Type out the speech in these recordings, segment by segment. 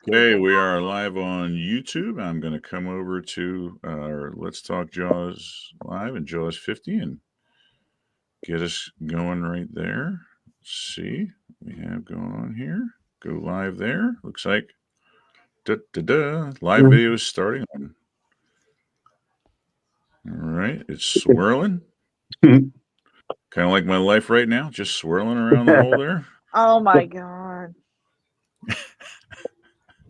Okay, we are live on YouTube. I'm going to come over to our Let's Talk Jaws live and Jaws 50 and get us going right there. Let's see what we have going on here. Go live there. Looks like live video is starting on. All right, it's swirling. Kind of like my life right now, just swirling around the hole there. Oh my God.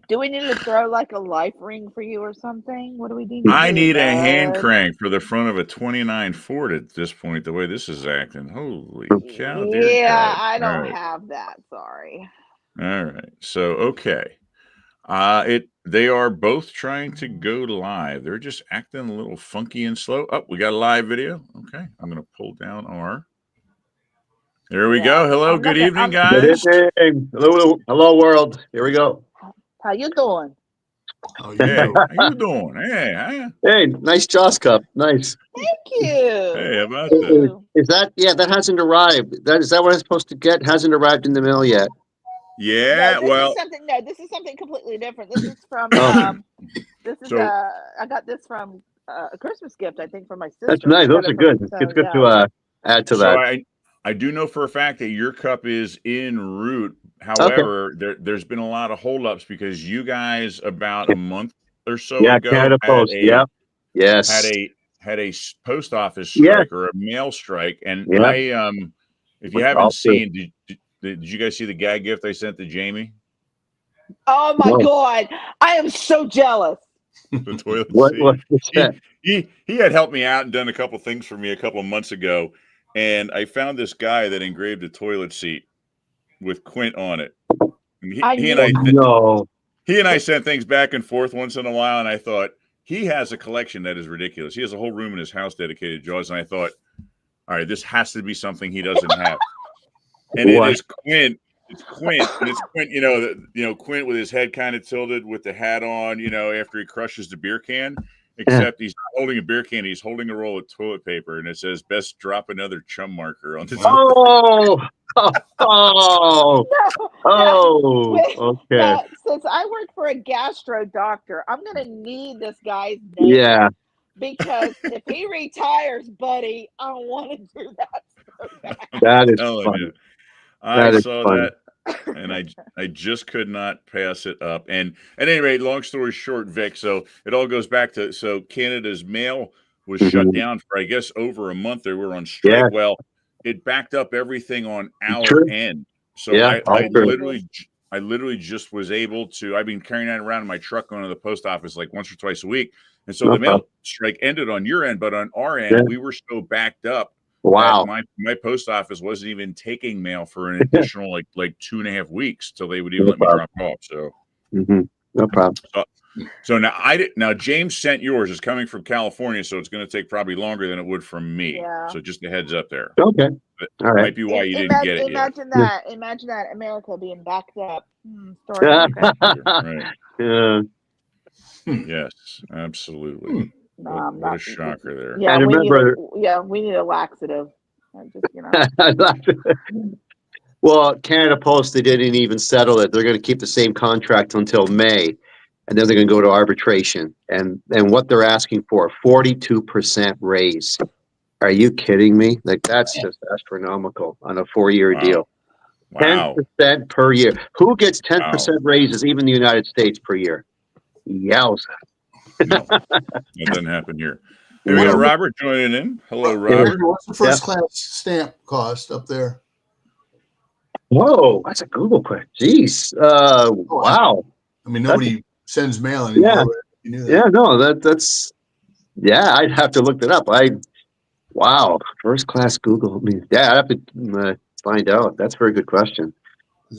Do we need to throw like a life ring for you or something? What do we need to do? I need a hand crank for the front of a 29 Ford at this point, the way this is acting. Holy cow. Yeah, I don't have that. Sorry. All right. So, okay. They are both trying to go live. They're just acting a little funky and slow. Oh, we got a live video. Okay. I'm going to pull down our. There we go. Hello. Good evening, guys. Good evening. Hello, world. Here we go. How you doing? Hey, how you doing? Hey, nice Jaws cup. Nice. Thank you. Hey, how about that? Is that, that hasn't arrived. Is that what I'm supposed to get? Hasn't arrived in the mail yet. Yeah, this is something completely different. This is from I got this from a Christmas gift, I think, from my sister. That's nice. Those are good. It's good to add to that. I do know for a fact that your cup is en route. However, there's been a lot of holdups because you guys about a month or so ago Canada Post. had a post office strike or a mail strike, and I if you haven't seen, did you guys see the gag gift I sent to Jamie? Oh my God, I am so jealous. The toilet seat. He had helped me out and done a couple things for me a couple months ago. And I found this guy that engraved a toilet seat with Quint on it. He and I sent things back and forth once in a while, and I thought, he has a collection that is ridiculous. He has a whole room in his house dedicated to Jaws, and I thought, all right, this has to be something he doesn't have. And it is Quint. It's Quint, and it's Quint. Quint with his head kind of tilted, with the hat on. After he crushes the beer can. Except he's not holding a beer can; he's holding a roll of toilet paper, and it says, "Best drop another chum marker on this." Okay. Now, since I work for a gastro doctor, I'm going to need this guy's name. Yeah. Because if he retires, buddy, I don't want to do that. So that is fun. I saw that. And I just could not pass it up. And at any rate, long story short, Vic, so it all goes back to, Canada's mail was shut down for, I guess, over a month. They were on strike. Yeah. Well, it backed up everything on our end. So I literally just was able to, I've been carrying that around in my truck going to the post office like once or twice a week. And so the mail strike ended on your end, but on our end, we were so backed up. Wow. My post office wasn't even taking mail for an additional like 2.5 weeks till they would even let me drop off. So no problem. So now James sent yours. It's coming from California, so it's going to take probably longer than it would from me. Yeah. So just a heads up there. Okay. All right. Might be why you didn't get it Imagine yet. Imagine that America being backed up. Right. Yeah. Yes, absolutely. What a shocker there. Yeah, and remember, we need a laxative. Well, Canada Post, they didn't even settle it. They're going to keep the same contract until May, and then they're going to go to arbitration. And what they're asking for, 42% raise. Are you kidding me? Like, that's just astronomical on a 4-year deal. Wow. 10% per year. Who gets 10% raises, even in the United States, per year? Yowza. No, that doesn't happen here. Here we got Robert joining in. Hello, Robert. What's the first class stamp cost up there? Whoa, that's a Google question. Jeez. Wow. I mean, nobody sends mail anymore. Yeah. You knew that. Yeah, no, that's I'd have to look that up. Wow, first class Google. I mean, I'd have to find out. That's a very good question.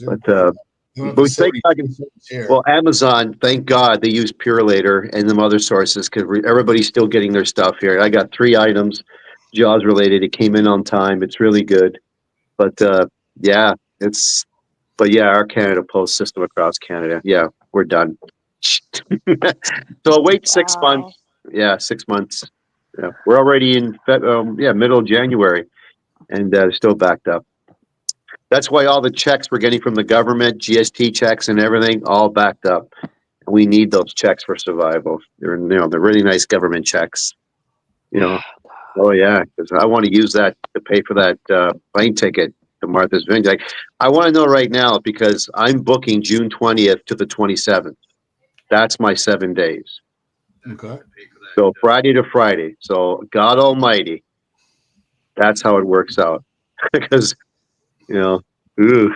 But Amazon, thank God they use Purelator and some other sources because everybody's still getting their stuff here. I got 3 items, Jaws related. It came in on time. It's really good. But our Canada Post system across Canada. Yeah, we're done. So wait 6 months. Yeah, 6 months. Yeah, we're already in middle of January, and still backed up. That's why all the checks we're getting from the government, GST checks and everything, all backed up. we need those checks for survival. They're they're really nice government checks. Oh yeah, because I want to use that to pay for that plane ticket to Martha's Vineyard. I want to know right now because I'm booking June 20th to the 27th. That's my 7 days. Okay. So Friday to Friday. So God Almighty, that's how it works out. Because ooh,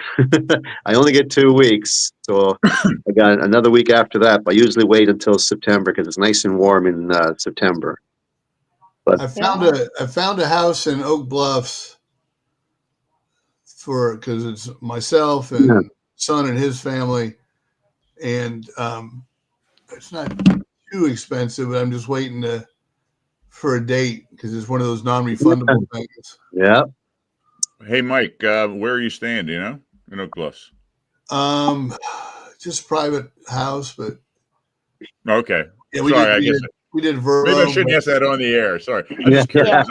I only get 2 weeks, so I got another week after that. But I usually wait until September because it's nice and warm in September. But I found a house in Oak Bluffs because it's myself and son and his family, and it's not too expensive, but I'm just waiting for a date because it's one of those non-refundable things. Yeah. Hey, Mike, where are you staying? Do you know? In Oak Bluffs. Just private house, but Okay. yeah, we did Verbo. Maybe I shouldn't ask that on the air. Sorry, I'm just curious.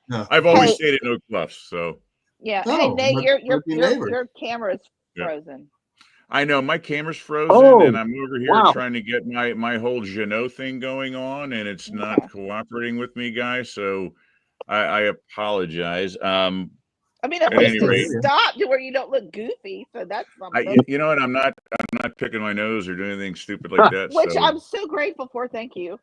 Yeah. I've always stayed in Oak Bluffs, so Yeah. Oh, Hey, Nate, your neighbor. camera's frozen. I know my camera's frozen, Oh, and I'm over here wow. trying to get my whole Jeannot thing going on, and it's not cooperating with me, guys. So I apologize. I mean, at least it stopped to where you don't look goofy, so that's something. You know what? I'm not picking my nose or doing anything stupid like that. Which I'm so grateful for. Thank you.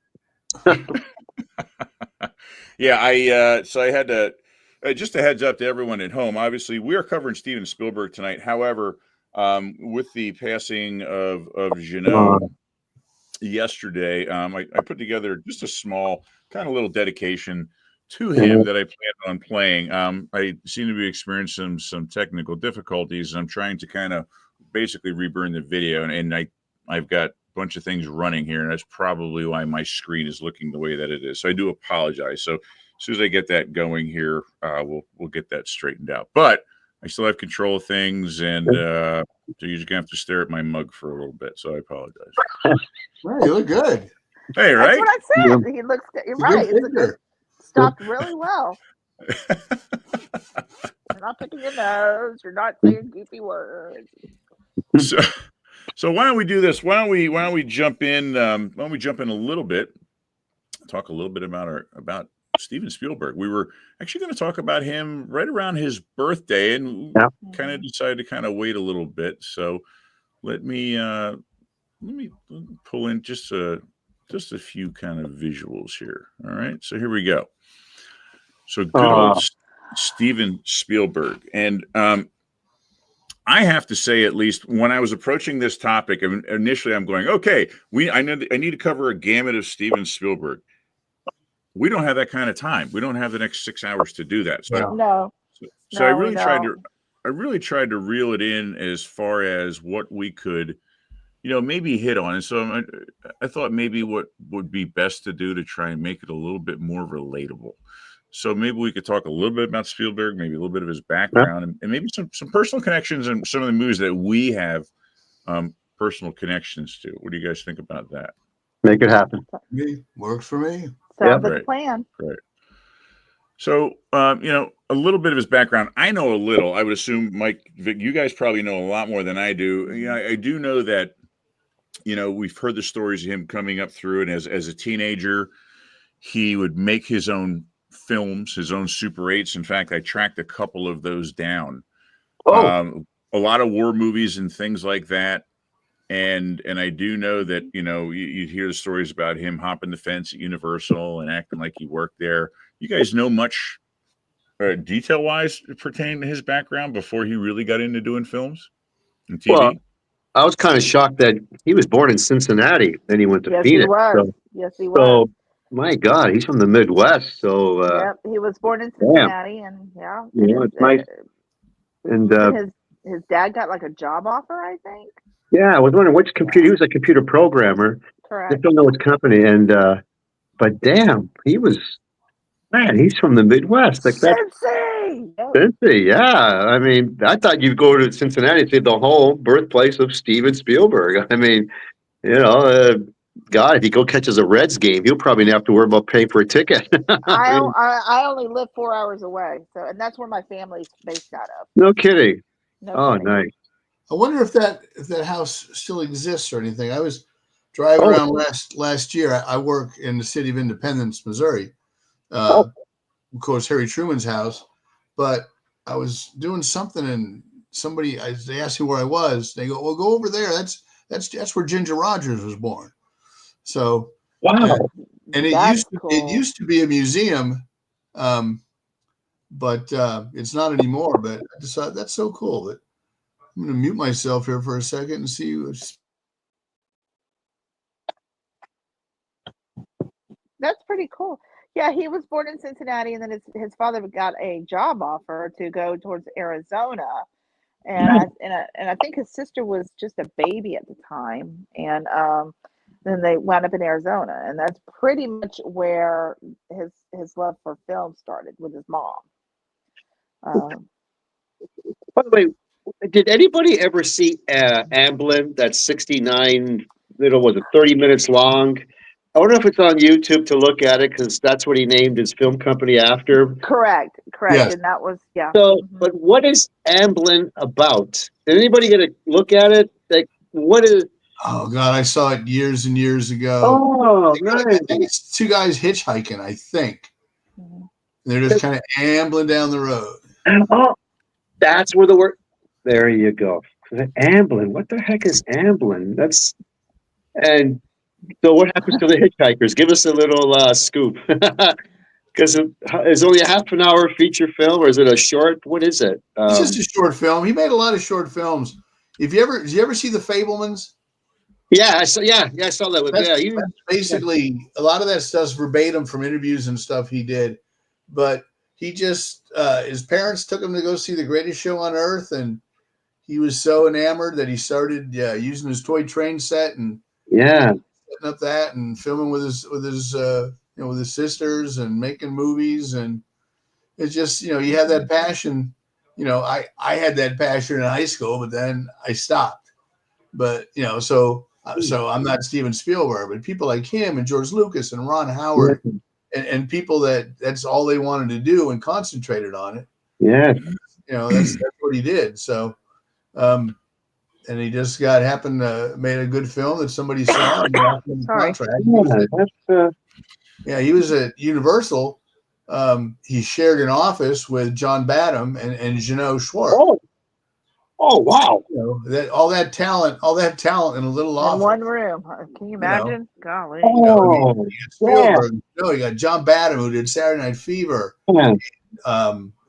Yeah, so I had to just a heads up to everyone at home. Obviously, we are covering Steven Spielberg tonight. However, with the passing of Jeannot yesterday, I put together just a small kind of little dedication to him that I plan on playing. I seem to be experiencing some technical difficulties, and I'm trying to kind of basically reburn the video, and I've got a bunch of things running here, and that's probably why my screen is looking the way that it is. So I do apologize. So as soon as I get that going here, we'll get that straightened out. But I still have control of things, and so you're just gonna have to stare at my mug for a little bit. So I apologize. Well, you look good. Hey, right? That's what I said. He looks good. You're right. It's a good, stopped really well. You're not picking your nose. You're not saying goofy words. So why don't we do this? Why don't we jump in? Why don't we jump in a little bit? Talk a little bit about Steven Spielberg. We were actually going to talk about him right around his birthday, and kind of decided to kind of wait a little bit. So let me pull in just a few kind of visuals here. All right, so here we go. So good old Steven Spielberg, and I have to say, at least when I was approaching this topic, initially I'm going, okay, I need to cover a gamut of Steven Spielberg. We don't have that kind of time. We don't have the next 6 hours to do that. So I really tried to reel it in as far as what we could, maybe hit on. And so I thought maybe what would be best to do to try and make it a little bit more relatable. So maybe we could talk a little bit about Spielberg, maybe a little bit of his background, and maybe some personal connections and some of the movies that we have personal connections to. What do you guys think about that? Make it happen. Works for me. Sounds like a plan. Right. So, a little bit of his background. I know a little. I would assume, Mike, Vic, you guys probably know a lot more than I do. I do know that, we've heard the stories of him coming up through, and as a teenager, he would make his own films, his own Super 8s. In fact, I tracked a couple of those down. A lot of war movies and things like that. And I do know that, you'd hear the stories about him hopping the fence at Universal and acting like he worked there. You guys know much detail-wise pertaining to his background before he really got into doing films and TV? Well, I was kind of shocked that he was born in Cincinnati, then he went to Phoenix. Yes, he was. So, my God, he's from the Midwest. So, he was born in Cincinnati, and it's nice. And his dad got like a job offer, I think. Yeah, I was wondering which computer. He was a computer programmer. Correct. I don't know which company. And but damn, he's from the Midwest. Like that. Cincy, yeah. I mean, I thought you'd go to Cincinnati and say the home birthplace of Steven Spielberg. I mean, God, if he catches a Reds game, he'll probably not have to worry about paying for a ticket. I only live 4 hours away, and that's where my family's based out of. No kidding. No kidding. Nice. I wonder if that house still exists or anything. I was driving around last year. I work in the city of Independence, Missouri. Of course, Harry Truman's house. But I was doing something, and they asked me where I was. They go, "Well, go over there. That's where Ginger Rogers was born." So Wow. and it used to be a museum, but it's not anymore. But I decided that's so cool that I'm going to mute myself here for a second and see what's. That's pretty cool. Yeah, he was born in Cincinnati, and then his father got a job offer to go towards Arizona, and I think his sister was just a baby at the time, and then they wound up in Arizona, and that's pretty much where his love for film started with his mom. By the way, did anybody ever see Amblin? That's 69. Was it 30 minutes long? I wonder if it's on YouTube to look at it, because that's what he named his film company after. Correct. Yes. And that was So, but what is Amblin about? Did anybody get a look at it? Like, what is? Oh God, I saw it years and years ago. Oh, I think it's two guys hitchhiking. I think they're just kind of ambling down the road. Oh, that's where the word. There you go. Amblin. What the heck is Amblin? And so what happens to the hitchhikers? Give us a little scoop. Because it's only a half an hour feature film, or is it a short? What is it? It's just a short film. He made a lot of short films. Did you ever see The Fabelmans? Yeah, I saw. Yeah, I saw that. That's basically a lot of that stuff's verbatim from interviews and stuff he did. But he just his parents took him to go see The Greatest Show on Earth, and he was so enamored that he started using his toy train set and setting up that and filming with his sisters and making movies. And it's just, he had that passion. I had that passion in high school, but then I stopped. But so I'm not Steven Spielberg, but people like him and George Lucas and Ron Howard and people that's all they wanted to do and concentrated on it. Yeah. That's what he did. So and he just made a good film that somebody saw and got him the contract. He was at Universal. He shared an office with John Badham and Jeannot Schwartz. Oh wow! All that talent in a little office. In one room. Can you imagine? Golly. Spielberg. You got John Badham, who did Saturday Night Fever,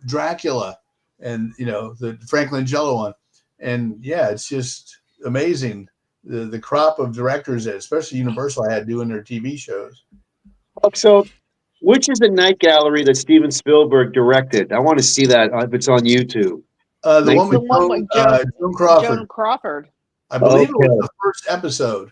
Dracula, and the Frank Langella one. And it's just amazing the crop of directors that, especially Universal, had doing their TV shows. So, which is the night gallery that Steven Spielberg directed? I want to see that if it's on YouTube. The one with Joan Crawford. Joan Crawford. I believe it was the first episode.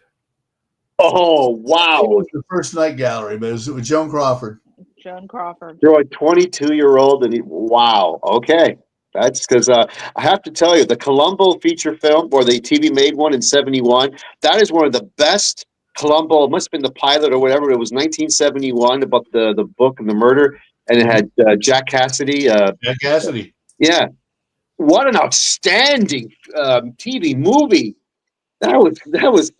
Oh wow! It was the first night gallery, but it was with Joan Crawford. Joan Crawford. You're a 22-year-old, and wow. Okay. That's because I have to tell you, the Columbo feature film, or the TV made one in 71, that is one of the best Columbo. It must have been the pilot or whatever. It was 1971 about the book and the murder, and it had Jack Cassidy. Jack Cassidy. Yeah. What an outstanding TV movie. That was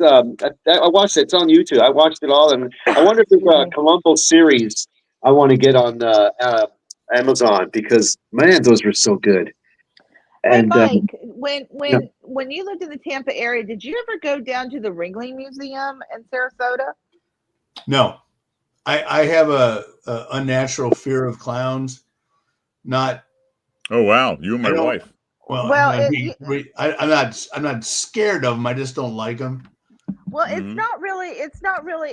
I watched it. It's on YouTube. I watched it all, and I wonder if there's a Columbo series I want to get on Amazon, because man, those were so good. And Mike, when you lived in the Tampa area, did you ever go down to the Ringling Museum in Sarasota? No, I have a unnatural fear of clowns. Not. Oh wow, you and my wife. Well, I'm not scared of them. I just don't like them. Well, it's not really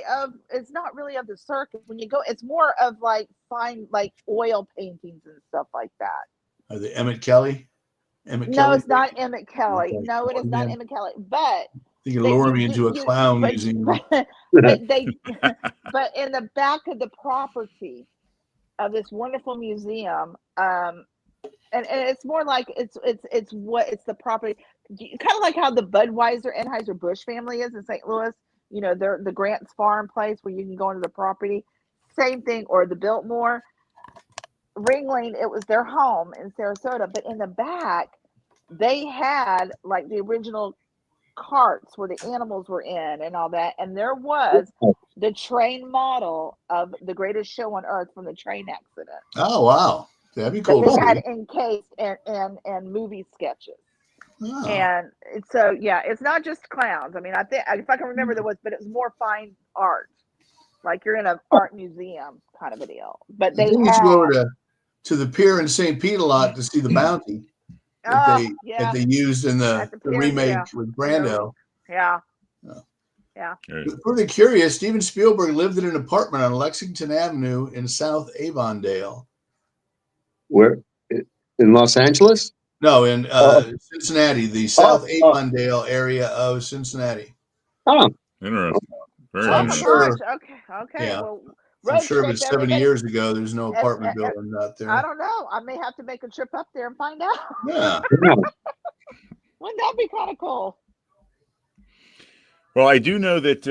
of the circus. When you go, it's more of like fine, like oil paintings and stuff like that. Are they Emmett Kelly? No, it's not Emmett Kelly. Okay. No, it is not Emmett Kelly. But you can lure me into a clown museum. But in the back of the property of this wonderful museum, and it's more like it's the property, kind of like how the Budweiser Anheuser-Busch family is in St. Louis. They're the Grant's Farm place where you can go into the property. Same thing, or the Biltmore. Ringling, it was their home in Sarasota, but in the back, they had like the original carts where the animals were in and all that, and there was the train model of The Greatest Show on Earth from the train accident Oh wow, that'd be that cool. they to had see. encased and movie sketches. Oh. And so yeah, it's not just clowns. I mean, I think if I can remember, there was, but it was more fine art, like you're in an art museum kind of a deal. But I they think you should go had to the pier in St. Pete a lot to see the bounty that yeah, they used in at the the pier, remake yeah. with Brando. Yeah. Oh. Yeah. Pretty curious. Steven Spielberg lived in an apartment on Lexington Avenue in South Avondale. Where? In Los Angeles? No, in Cincinnati, the South Avondale area of Cincinnati. Oh, Interesting. Very So Oh I'm my interesting. sure. gosh. Okay. Yeah. Well, I'm road sure if trip, it's 70 everybody. years ago, there's no apartment building out there. I don't know. I may have to make a trip up there and find out. Yeah. yeah. Wouldn't that be kind of cool? Well, I do know that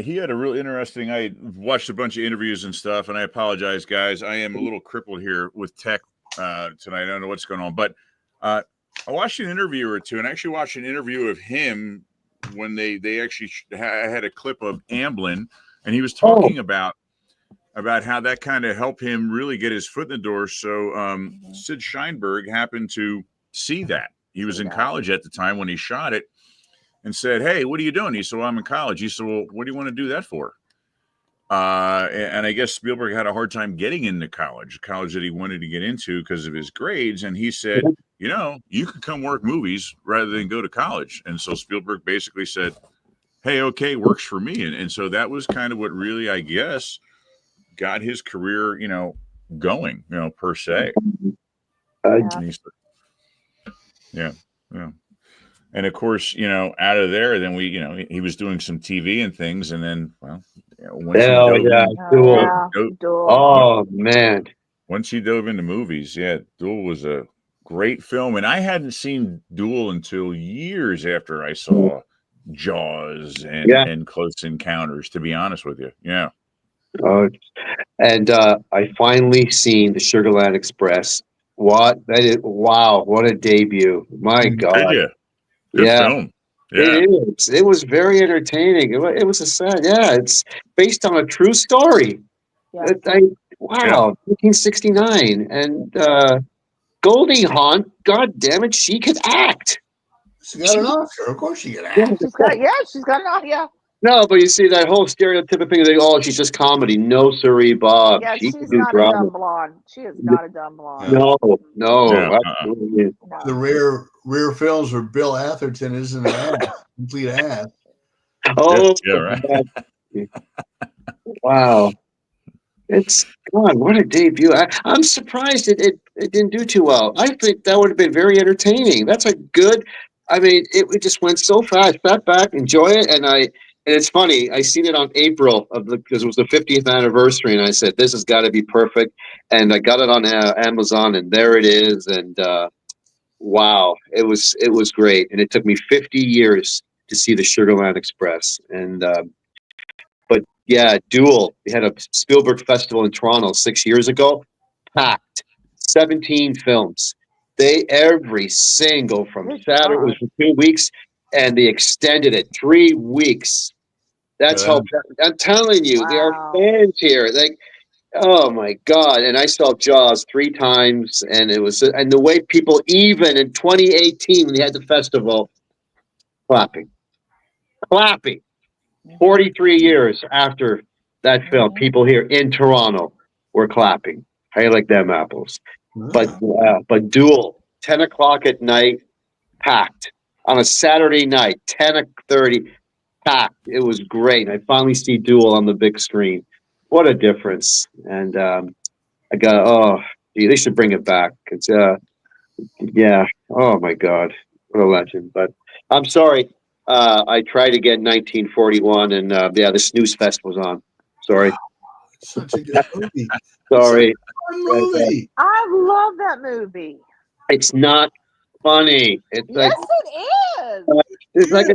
he had a real interesting. I watched a bunch of interviews and stuff, and I apologize, guys. I am a little crippled here with tech tonight. I don't know what's going on, but I watched an interview or two, and I actually watched an interview of him when they actually had a clip of Amblin, and he was talking about how that kind of helped him really get his foot in the door. So Sid Sheinberg happened to see that. He was in college at the time when he shot it, and said, "Hey, what are you doing?" He said, "Well, I'm in college." He said, "Well, what do you want to do that for?" And I guess Spielberg had a hard time getting into college that he wanted to get into because of his grades. And he said, "You know, you could come work movies rather than go to college." And so Spielberg basically said, "Hey, okay, works for me." And so that was kind of what really, I guess, got his career, going, per se. Yeah. And of course, out of there, then he was doing some TV and things, and then, well, once Oh man! Once he dove into movies, Duel was a great film, and I hadn't seen Duel until years after I saw Jaws and Close Encounters. To be honest with you, yeah. And I finally seen the Sugarland Express. What a debut! My God! Did you? Good film. Yeah. It is. It was very entertaining. It was a sad. Yeah, it's based on a true story. Yeah. 1969, and Goldie Hawn. God damn it, she could act. She got an Oscar. Of course she could act. She's got an Oscar. Yeah. No, but you see that whole stereotypical thing. She's just comedy. No, siree, Bob. Yeah, she she's not a dumb blonde. She is not a dumb blonde. No. Absolutely. The rare films where Bill Atherton is an ass, complete ass. Oh, yeah, right. Wow. It's God, what a debut. I'm surprised it didn't do too well. I think that would have been very entertaining. That's a good, it just went so fast. Sat back, enjoy it, and it's funny. I seen it on April because it was the 50th anniversary, and I said this has got to be perfect. And I got it on Amazon, and there it is. And wow, it was great. And it took me 50 years to see the Sugarland Express. And but yeah, Duel. We had a Spielberg Festival in Toronto 6 years ago. Packed, 17 films. Every single from Saturday. It was for 2 weeks, and they extended it 3 weeks. That's how I'm telling you, there are fans here. Oh my God! And I saw Jaws 3 times, and and the way people, even in 2018 when they had the festival, clapping. 43 years after that film, people here in Toronto were clapping. How you like them apples? But Duel, 10 o'clock at night, packed on a Saturday night, 10:30. Packed. It was great. I finally see Duel on the big screen. What a difference! And they should bring it back. It's oh my God, what a legend! But I'm sorry. I tried again 1941, and the Snooze Fest was on. Sorry. Such a good movie. Sorry. Movie. I love that movie. It's not funny. It's yes, it is. It's like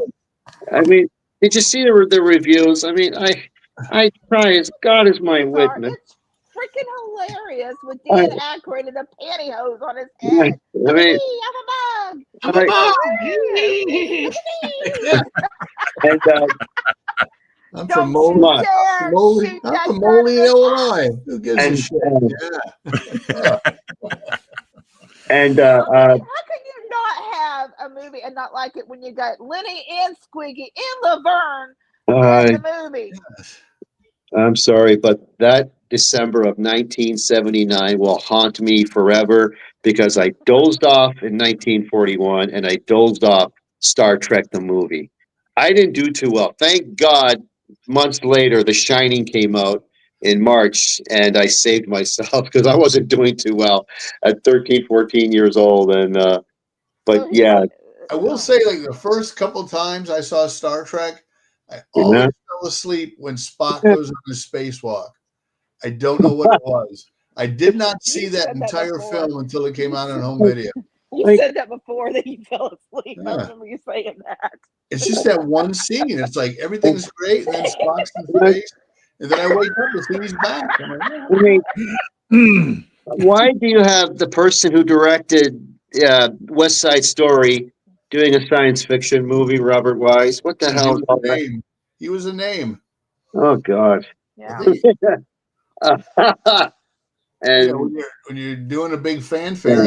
did you see the reviews? I try as God is my witness. It's freaking hilarious with I- Dan Aykroyd and the pantyhose on his I head. Look at mean, me, I'm a bug. I'm a I- bug. Look at me. and I'm Don't from you Moline. dare Moline. shoot I'm that from gun in Moline, the Illinois. Who gives a and shit? Yeah. and How can you not have a movie and not like it when you got Lenny and Squiggy and Laverne in the movie? I'm sorry, but that December of 1979 will haunt me forever because I dozed off in 1941 and I dozed off Star Trek the movie. I didn't do too well. Thank God, months later, The Shining came out in March and I saved myself because I wasn't doing too well at 13, 14 years old. And but Oh, yeah, I will say, like the first couple times I saw Star Trek, I always fell asleep when Spock goes on the spacewalk. I don't know what it was. I did not see that said that entire before. film until it came out on home video. You said that before that you fell asleep. I Yeah. remember you saying that. It's just that one scene. It's like everything's great, and then Spock's in space, and then I wake up to see he's back. I'm like, I mean, why do you have the person who directed West Side Story doing a science fiction movie, Robert Wise? What the hell? he was a name. He was a name. Oh God! Yeah. And Yeah, when you're doing a big fanfare,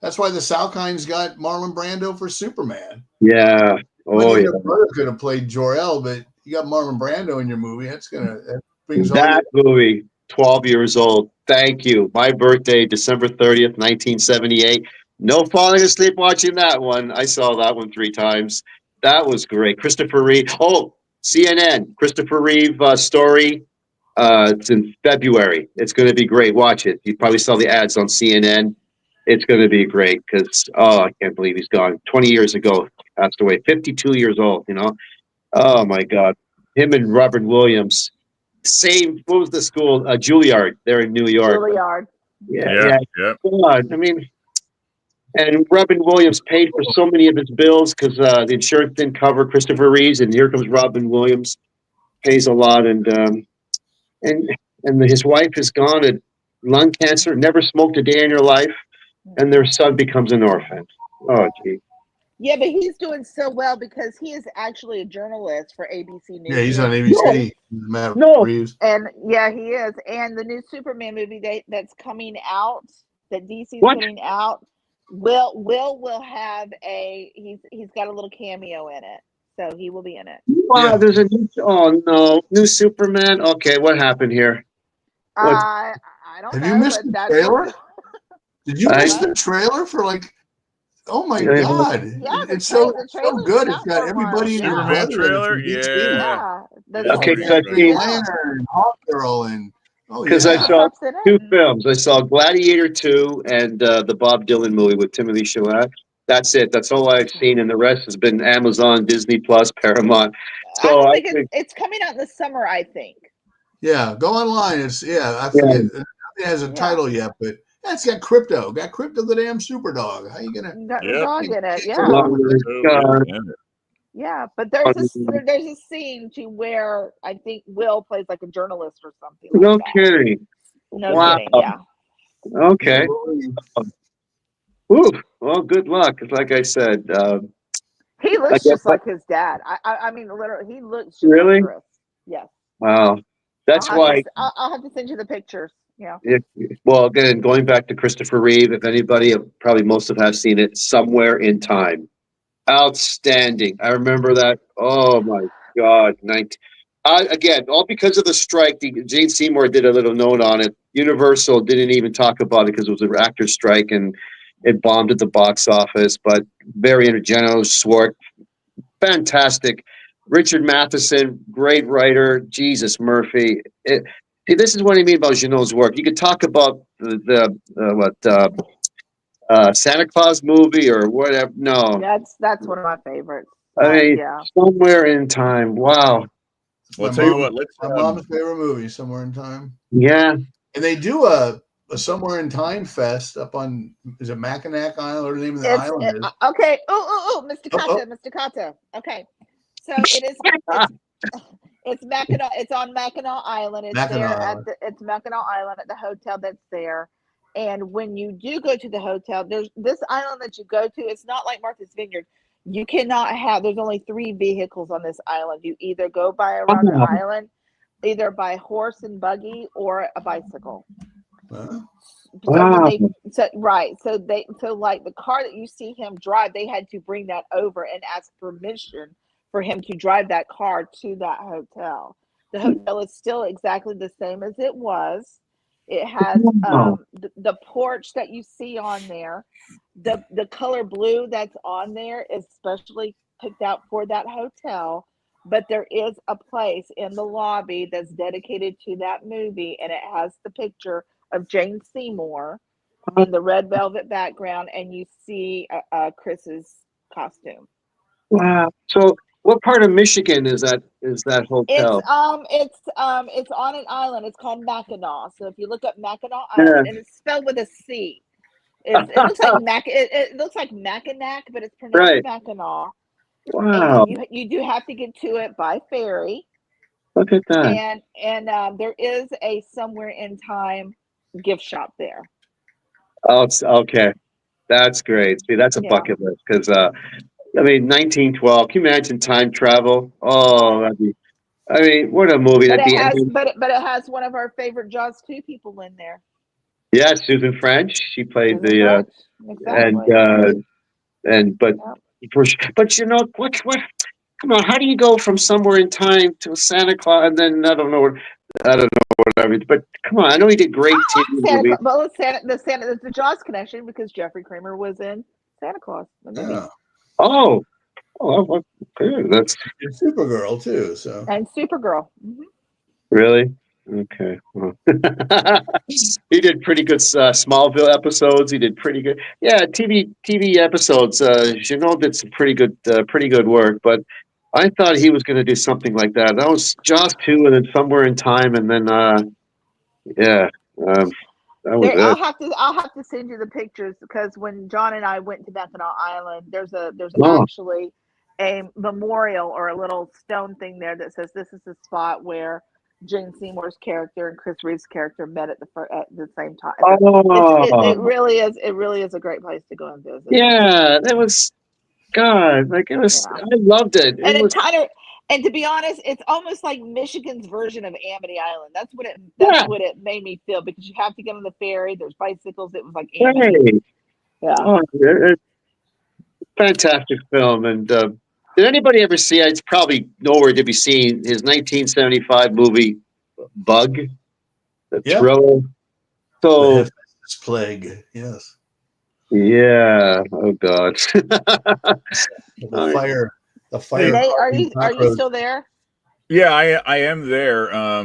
that's why the Salkinds got Marlon Brando for Superman. yeah, oh yeah, Their brother could have played Jor-El, but you got Marlon Brando in your movie. That brings all that movie. 12 years old. Thank you. My birthday, December 30th, 1978. No falling asleep watching that one. I saw that one 3 times. That was great. Christopher Reeve. Oh, CNN. Christopher Reeve story. It's in February. It's going to be great. Watch it. You probably saw the ads on CNN. It's going to be great because, I can't believe he's gone. 20 years ago, passed away. 52 years old, Oh, my God. Him and Robert Williams. Same, what was the school? Juilliard. They're in New York. Juilliard. Yeah. Yep. God, I mean, and Robin Williams paid for so many of his bills because the insurance didn't cover Christopher Reeves, and here comes Robin Williams, pays a lot, and his wife is gone at lung cancer, never smoked a day in her life, and their son becomes an orphan. Oh, gee. Yeah, but he's doing so well because he is actually a journalist for ABC News. Yeah, he's on ABC. Matt No. Reeves. And yeah, he is. And the new Superman movie that's coming out, that DC's What? putting out, will have he's got a little cameo in it. So he will be in it. Wow, Yeah. there's a new Superman. Okay, what happened here? I don't Have know. you missed but the that's trailer? Did you I- miss the trailer for like? Oh my Yeah. God! Yeah, It's so trailer's good. been It's out got for a while. everybody in your Yeah. Superman brother in it trailer? from DC. Yeah. Yeah, Okay, pretty so Green I Lantern, Hawkgirl, and Because I She saw pops in 2 it. films. I saw Gladiator 2 and the Bob Dylan movie with Timothy Chalamet. That's it. That's all I've seen, and the rest has been Amazon, Disney Plus, Paramount. I So don't think it's coming out in the summer, I think. yeah, go online. I Yeah. forget. It has a Yeah. title yet, but it's got Crypto. Got Crypto the damn super dog. How you gonna? Got the Yep. dog in it. Yeah. Oh, God. Yeah. But there's a scene to where I think Will plays like a journalist or something like No that. kidding. No Wow. kidding. Yeah. Okay. Ooh. Well, good luck. 'Cause like I said, He I looks guess just like his dad. I mean, literally, he looks just Really? like Chris. Yes. wow. That's why. I'll have to send you the pictures. Yeah. Well, again, going back to Christopher Reeve, if anybody, probably most of have seen it, Somewhere in Time. Outstanding. I remember that. Oh my God. Again, all because of the strike. Jane Seymour did a little note on it. Universal didn't even talk about it because it was an actor's strike and it bombed at the box office. But very generous, Swart, fantastic. Richard Matheson, great writer. Jesus Murphy. See, this is what I mean about Jeannot's work. You could talk about Santa Claus movie or whatever. No, That's one of my favorites. I mean, Yeah. Somewhere in Time. Wow. Well, My tell you mom- what, let's My mom's favorite movie, Somewhere in Time, Yeah. and they do a Somewhere in Time fest up on, is it Mackinac Island, or the name of the island is? Okay. Mr. Oh, Kata, Mr. Kata. Okay. So it is It's Mackinac. It's on Mackinac Island. It's Mackinac there Island. it's Mackinac Island at the hotel that's there. And when you do go to the hotel, there's this island that you go to. It's not like Martha's Vineyard. You cannot have. There's only 3 vehicles on this island. You either go by around the Oh, island, either by horse and buggy or a bicycle. Huh? So when wow. they so like the car that you see him drive, they had to bring that over and ask permission for him to drive that car to that hotel. The hotel is still exactly the same as it was. It has Wow. the porch that you see on there. The color blue that's on there is specially picked out for that hotel. But there is a place in the lobby that's dedicated to that movie, and it has the picture of Jane Seymour in the red velvet background, and you see Chris's costume. Wow. So what part of Michigan is that It's hotel? it's on an island. It's called Mackinac. So if you look up Mackinac Yeah. Island, and it's spelled with a C. It looks like it looks like Mackinac, but it's pronounced Right. Mackinac. Wow. And you do have to get to it by ferry. Look at that. And there is a somewhere in time gift shop there. Oh, it's okay. That's great. See, that's a Yeah. bucket list because I mean, 1912. Can you imagine time travel? Oh, I mean, what a movie! But At it the has end, but it has one of our favorite Jaws 2 people in there. yeah, Susan French. She played Susan the French. and Exactly. but Yep. but you know what? Come on, how do you go from somewhere in time to Santa Claus and then I don't know what I mean, but come on, I know he did great TV Santa movies. Claus. Well, it's the Jaws connection because Jeffrey Kramer was in Santa Claus, the movie, Yeah. Oh, okay, that's And Supergirl too. So and Supergirl. Mhm. really okay. Well. He did pretty good Smallville episodes. He did pretty good, yeah, TV episodes. Janot did some pretty good work, but I thought he was going to do something like that. That was Jaws 2, and then Somewhere in Time, and then yeah, that was There, it. I'll have to send you the pictures because when John and I went to Mackinac Island, there's Oh, actually a memorial or a little stone thing there that says this is the spot where Jane Seymour's character and Chris Reeve's character met at the same time. It oh, really is a great place to go and visit. yeah, that was God. Like it was, Yeah. I loved it. It And was, and to be honest, it's almost like Michigan's version of Amity Island. That's yeah, what it made me feel because you have to get on the ferry. There's bicycles. It was like Amity. great. Yeah. Oh, fantastic film. And did anybody ever see? It's probably nowhere to be seen. His 1975 movie Bug, the Yep. thriller. the So Hephaestus plague. Yes. yeah. Oh God. The fire. The fire. Nate, causing are you cockroach. still there? Yeah, I am there. I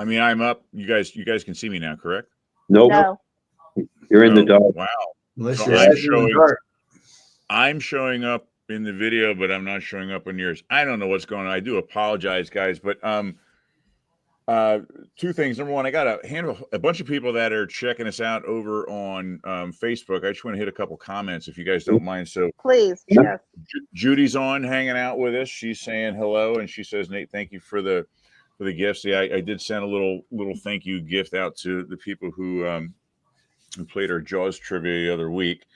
mean, I'm up. You guys can see me now, correct? Nope. No. You're in the No. dark. Wow. Unless So you're I'm sitting in the showing. dark. I'm showing up in the video, but I'm not showing up on yours. I don't know what's going on. I do apologize, guys, but two things. Number one, I got a bunch of people that are checking us out over on Facebook. I just want to hit a couple comments if you guys don't mind. So Please. Yes. Judy's on hanging out with us. She's saying hello, and she says, Nate, thank you for the gifts. Yeah, I did send a little thank you gift out to the people who played our Jaws trivia the other week.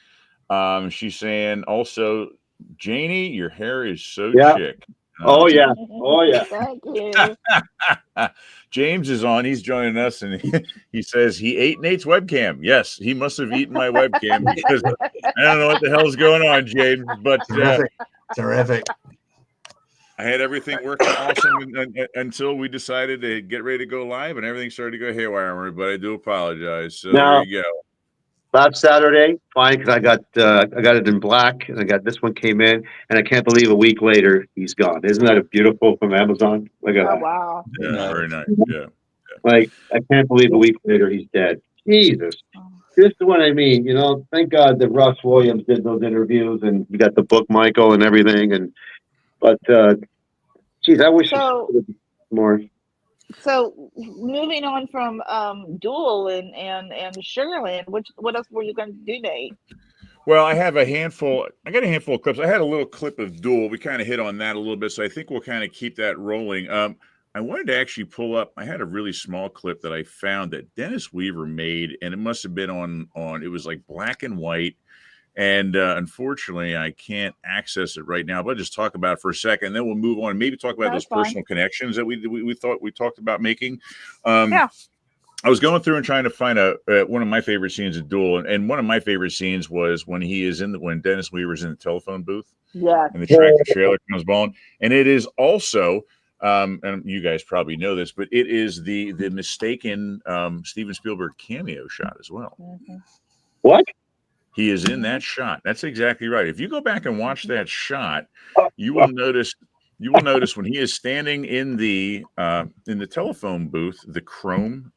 She's saying also, Janie, your hair is so Yeah. chic. Oh yeah. Oh yeah. Thank you. James is on. He's joining us, and he says he ate Nate's webcam. Yes, he must have eaten my webcam because I don't know what the hell's going on, James. But Terrific. I had everything working awesome until we decided to get ready to go live, and everything started to go haywire. But I do apologize. So No. there you go. Last Saturday, fine, because I got it in black, and I got this one came in, and I can't believe a week later he's gone. Isn't that a beautiful from Amazon? Look at Oh that. wow. Yeah, Nice. very nice. Yeah. Like I can't believe a week later he's dead. Jesus, this is what I mean. You know, thank God that Russ Williams did those interviews, and we got the book Michael and everything. But geez, I wish So it was more. so moving on from Duel and Sugarland, what else were you going to do, Nate? Well, I have a handful. I got a handful of clips. I had a little clip of Duel. We kind of hit on that a little bit, so I think we'll kind of keep that rolling. I wanted to actually pull up. I had a really small clip that I found that Dennis Weaver made, and it must have been on. It was like black and white, and unfortunately, I can't access it right now. But I'll just talk about it for a second, and then we'll move on and maybe talk about That's those fine. personal connections that we thought we talked about making. Yeah. I was going through and trying to find one of my favorite scenes of Duel, and one of my favorite scenes was when when Dennis Weaver's in the telephone booth, Yes. and the tractor trailer comes on, and it is also, and you guys probably know this, but it is the mistaken Steven Spielberg cameo shot as well. Mhm. What? He is in that shot. That's exactly right. If you go back and watch that shot, you will notice. You will notice when he is standing in the telephone booth, the chrome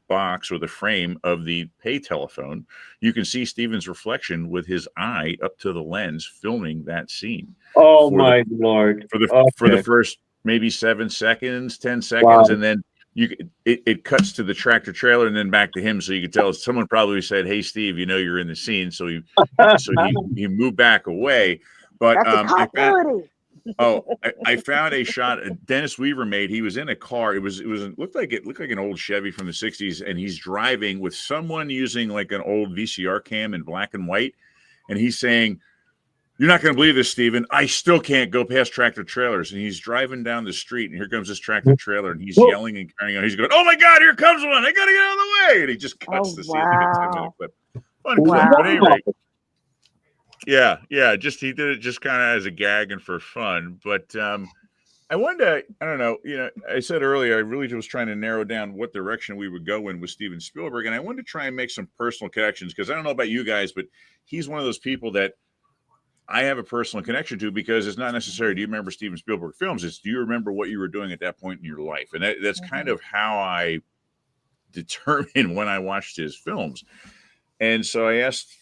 box or the frame of the pay telephone, you can see Steven's reflection with his eye up to the lens filming that scene. Oh my Lord. For the first maybe 7 seconds, 10 seconds, Wow. and then it cuts to the tractor trailer and then back to him, so you could tell someone probably said, "Hey Steve, you're in the scene," so he moved back away. But That's a continuity. I found a shot Dennis Weaver made. He was in a car. It looked like an old Chevy from the 60s, and he's driving with someone using like an old VCR cam in black and white, and he's saying, "You're not going to believe this, Steven. I still can't go past tractor trailers." And he's driving down the street, and here comes this tractor trailer, and he's yelling and carrying on. He's going, "Oh my God, here comes one! I got to get out of the way!" And he just cuts the scene. Like a 10-minute clip. Fun clip, but anyway. Yeah. Just he did it just kind of as a gag and for fun. But I wanted to, I don't know, I said earlier, I really was trying to narrow down what direction we would go in with Steven Spielberg. And I wanted to try and make some personal connections because I don't know about you guys, but he's one of those people that I have a personal connection to because it's not necessarily, do you remember Steven Spielberg films? It's, do you remember what you were doing at that point in your life? And that's kind of how I determine when I watched his films. And so I asked,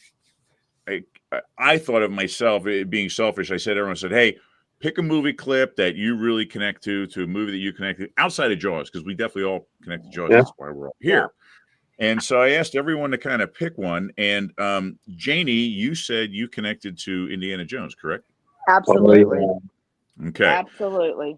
I thought of myself being selfish. I said, everyone said, "Hey, pick a movie clip that you really connect to a movie that you connect to outside of Jaws," because we definitely all connect to Jaws. Yeah. That's why we're all here. Yeah. And so I asked everyone to kind of pick one. And Janie, you said you connected to Indiana Jones, correct? Absolutely. Okay. Absolutely.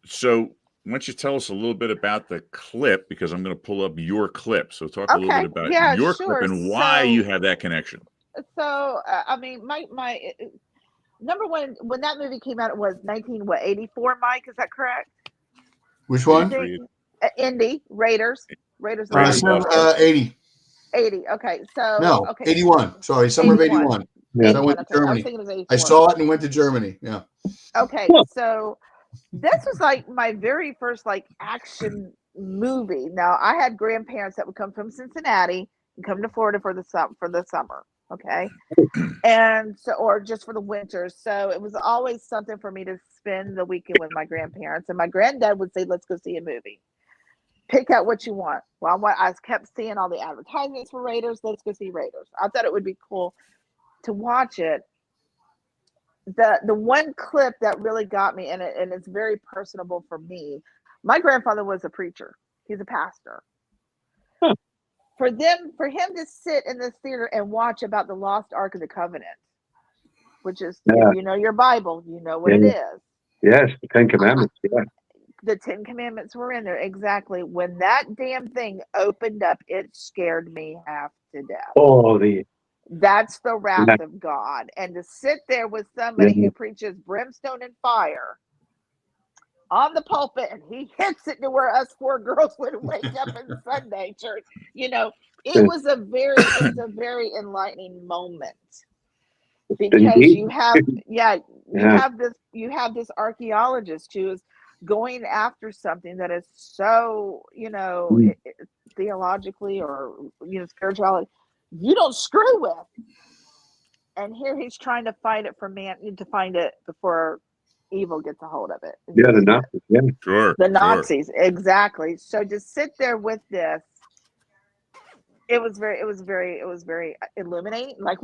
So why don't you tell us a little bit about the clip, because I'm going to pull up your clip. So talk a little bit about your clip and why you have that connection. So, I mean, my number one, when that movie came out, it was 1984, Mike, is that correct? Which one? Indy, Raiders. 80. 80, okay. So, no, okay. 81. Sorry, summer 81. of 81. Yeah, I went to Germany. I was thinking it was 84. I saw it and went to Germany, yeah. Okay, so this was like my very first like action movie. Now, I had grandparents that would come from Cincinnati and come to Florida for the summer. Okay. And so, or just for the winter. So it was always something for me to spend the weekend with my grandparents. And my granddad would say, "Let's go see a movie. Pick out what you want." Well, I kept seeing all the advertisements for Raiders. Let's go see Raiders. I thought it would be cool to watch it. The one clip that really got me, and it's very personable for me. My grandfather was a preacher. He's a pastor. Huh. For him to sit in this theater and watch about the lost Ark of the Covenant, which is, you know your Bible, you know what it is. Yes, the 10 Commandments. Yeah. The 10 Commandments were in there. Exactly. When that damn thing opened up, it scared me half to death. That's the wrath of God. And to sit there with somebody who preaches brimstone and fire on the pulpit, and he hits it to where us poor girls would wake up in Sunday church. It was a very enlightening moment, because you have this archaeologist who is going after something that is so theologically or spirituality you don't screw with, and here he's trying to find it for man, to find it before evil gets a hold of it. Yeah, the Nazis. Yeah, sure. The Nazis, exactly. So to sit there with this, it was very illuminating. Like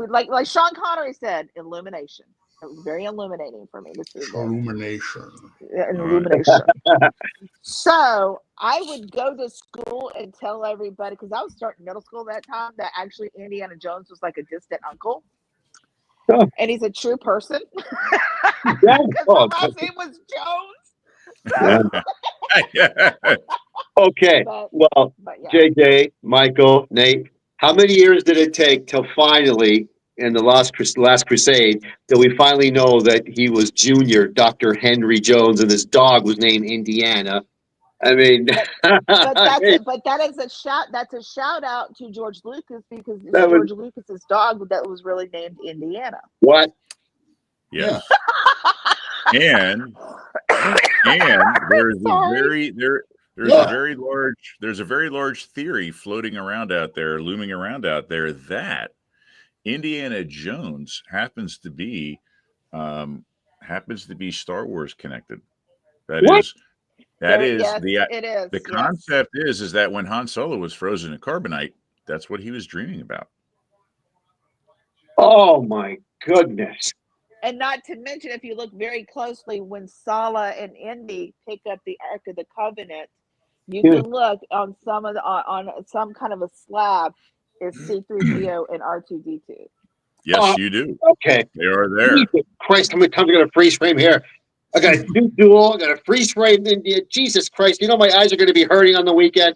Sean Connery said, illumination. It was very illuminating for me to see this. Illumination. Illumination. So I would go to school and tell everybody, because I was starting middle school that time, that actually Indiana Jones was like a distant uncle. Oh. And he's a true person. Yeah. Because Oh, my last name was Jones. yeah. Okay. Well, yeah. JJ, Michael, Nate, how many years did it take till finally, in the last Crusade, that we finally know that he was Junior Dr. Henry Jones and his dog was named Indiana? I mean, but that is a shout. That's a shout out to George Lucas, because it's George Lucas's dog that was really named Indiana. What? Yes. And there's a very large theory floating around out there, looming around out there, that Indiana Jones happens to be Star Wars connected. That is the concept is that when Han Solo was frozen in carbonite, that's what he was dreaming about. Oh my goodness. And not to mention, if you look very closely, when Sala and Indy pick up the Ark of the Covenant, you can look on on some kind of a slab is C-3PO and R2-D2. Yes, you do. Okay. They are there. Jesus Christ, how many times I got a freeze frame here? I got a dual, I got a freeze frame in India. Jesus Christ, you know my eyes are going to be hurting on the weekend.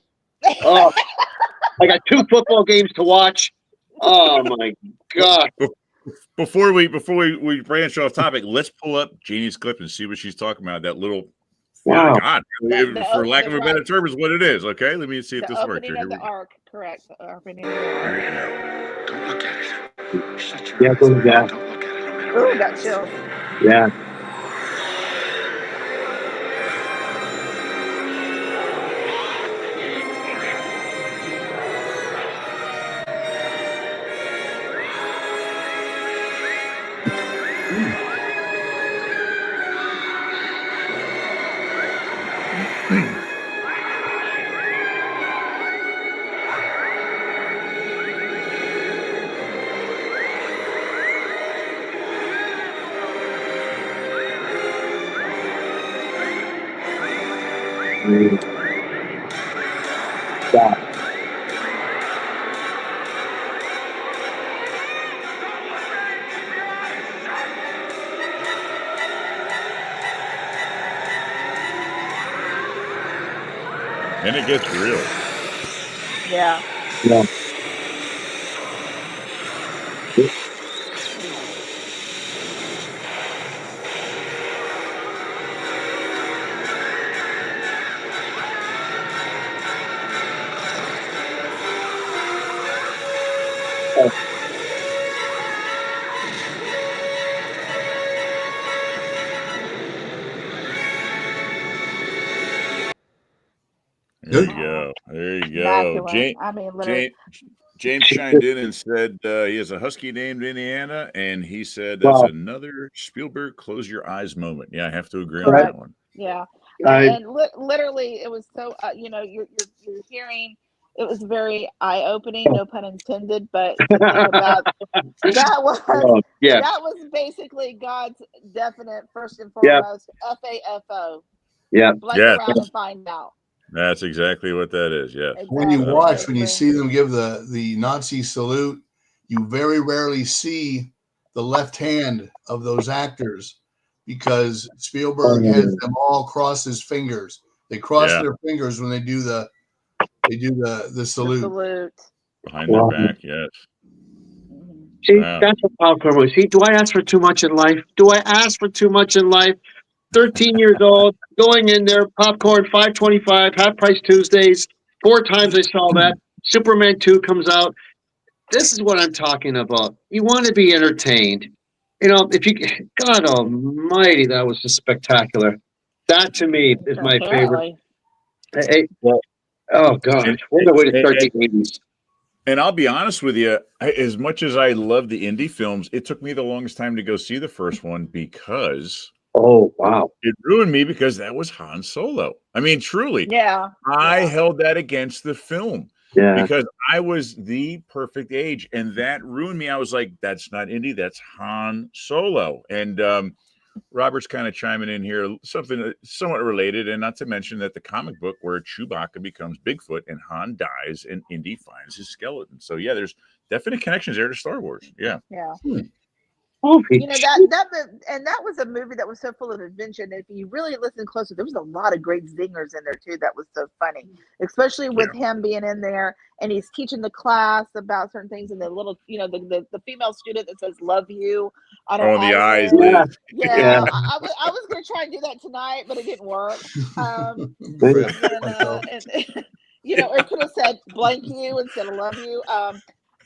Oh, I got 2 football games to watch. Oh my God. Before we branch off topic, let's pull up Jeannie's clip and see what she's talking about. That little, wow. God, for lack of a better term, is what it is. Okay, let me see if this works. The opening of the Ark, correct? The opening of the Ark. Don't look at it. Shut your eyes. Don't look at it. No matter Ooh, what got chills. Yeah. And it gets real. Yeah. Yeah. There you go. There you go. James chimed in and said he has a husky named Indiana, and he said that's another Spielberg close your eyes moment. Yeah, I have to agree on that one. Yeah, and literally, it was so you're hearing. It was very eye opening, no pun intended. But the thing about that was basically God's definite first and foremost FAFO. Yeah, blank around and find out. That's exactly what that is. Yes. Exactly. When you see them give the Nazi salute, you very rarely see the left hand of those actors, because Spielberg has them all cross his fingers. They cross their fingers when they do the salute. Behind their back, yes. See, that's what popcorn was. See, do I ask for too much in life? 13 years old, going in there, popcorn, $5.25, half price Tuesdays. 4 times I saw that. Superman 2 comes out. This is what I'm talking about. You want to be entertained. God almighty, that was just spectacular. That to me is my favorite. Oh God, what a way to start the 80s. And I'll be honest with you, as much as I love the indie films, it took me the longest time to go see the first one because it ruined me, because that was Han Solo. I mean, truly. Yeah. I held that against the film. Yeah. Because I was the perfect age, and that ruined me. I was like, that's not Indy, that's Han Solo. And Robert's kind of chiming in here, something somewhat related, and not to mention that the comic book where Chewbacca becomes Bigfoot and Han dies and Indy finds his skeleton. So yeah, there's definite connections there to Star Wars. Yeah. Yeah. Holy You know, shit. that was a movie that was so full of adventure. And if you really listen closer, there was a lot of great zingers in there too. That was so funny, especially with him being in there and he's teaching the class about certain things. And the little, you know, the female student that says "love you" on her Oh, the eyes, eyelid. Liz. Yeah, Yeah. I was gonna try and do that tonight, but it didn't work. Rip And then, myself. you know, or it could have said "blank you" instead of "love you."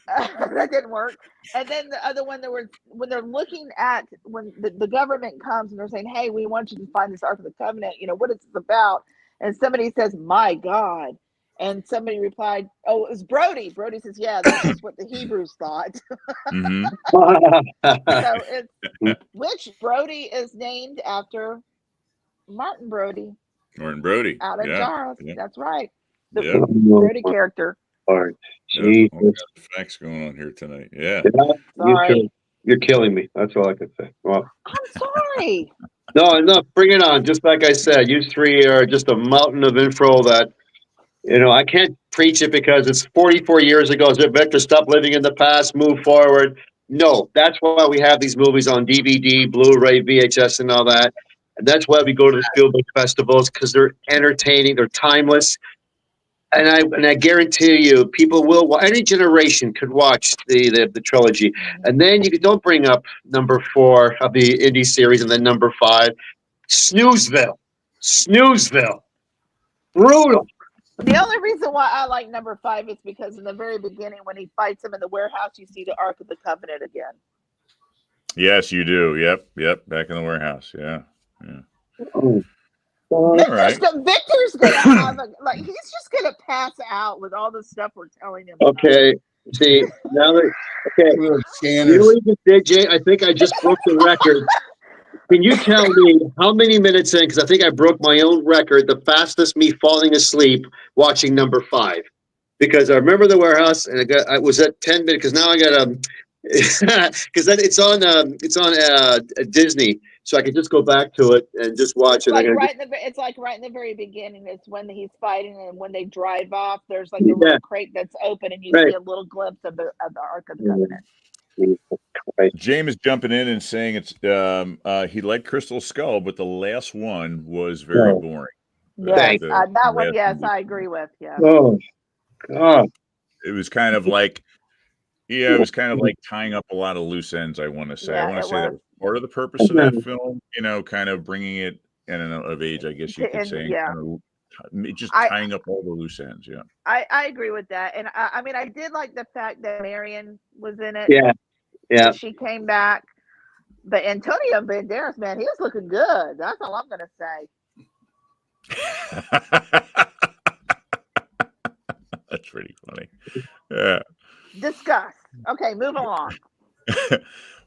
That didn't work. And then the other one, there was when they're looking at when the government comes and they're saying, "Hey, we want you to find this Ark of the Covenant. You know what it's about." And somebody says, "My God," and somebody replied, "Oh, it was Brody." Brody says, "Yeah, that's just what the Hebrews thought." Mhm. So it's which Brody is named after Martin Brody Martin Brody. out of Yeah. Jareth. Yeah. That's right, the Yeah. Brody character. Lord, Yeah. Jesus. All kinds of facts going on here tonight. Yeah. Sorry, You're killing me. That's all I can say. Well, I'm sorry. no, bring it on. Just like I said, you three are just a mountain of info that, I can't preach it because it's 44 years ago. Is it better stop living in the past, move forward? No, that's why we have these movies on DVD, Blu-ray, VHS, and all that. And that's why we go to the Spielberg festivals, because they're entertaining, they're timeless. And I guarantee you, people will. Any generation could watch the trilogy, and then you don't bring up number 4 of the indie series, and then number 5, Snoozeville, brutal. The only reason why I like number 5 is because in the very beginning, when he fights him in the warehouse, you see the Ark of the Covenant again. Yes, you do. Yep. Back in the warehouse. Yeah. Oh, All right. Victor's gonna have he's just gonna pass out with all the stuff we're telling him. okay. See now that okay, Look at you scanners. know what you just did, Jay? I think I just broke the record. Can you tell me how many minutes in? Because I think I broke my own record, the fastest me falling asleep watching number 5. Because I remember the warehouse, and I was at 10 minutes. Because now I got because then it's on Disney, so I can just go back to it and just watch It's it. like it's like right in the very beginning. It's when he's fighting, and when they drive off, there's like a Yeah. little crate that's open, and you Right. see a little glimpse of the Ark of the Covenant. James is jumping in and saying it's he liked Crystal Skull, but the last one was very Oh. boring. Yes, The that one. last Yes, movie. I agree with. Yeah. Oh God! It was kind of like, it was kind of like tying up a lot of loose ends. I want to say. I Yeah, want to it say that was. was part of the purpose of that film. Kind of bringing it in and out of age, I guess you could say. And Yeah. kind of just I- tying up all the loose ends. Yeah. I agree with that, and I mean, I did like the fact that Marion was in it. Yeah. that She came back, but Antonio Banderas, man, he was looking good. That's all I'm gonna say. That's pretty funny. Yeah. Discuss. Okay, move along.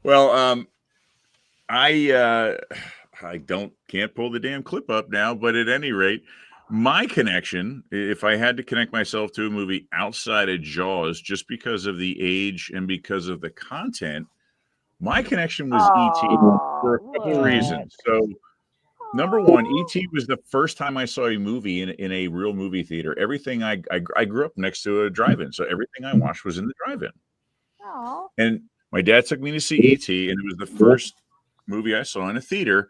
Well, I can't pull the damn clip up now, but at any rate, my connection, if I had to connect myself to a movie outside of Jaws, just because of the age and because of the content, my connection was E.T. for a couple look. reasons. So, number one, E.T. was the first time I saw a movie in a real movie theater. Everything I grew up next to a drive-in, so everything I watched was in the drive-in. Aw. And my dad took me to see E.T., and it was the first movie I saw in a theater.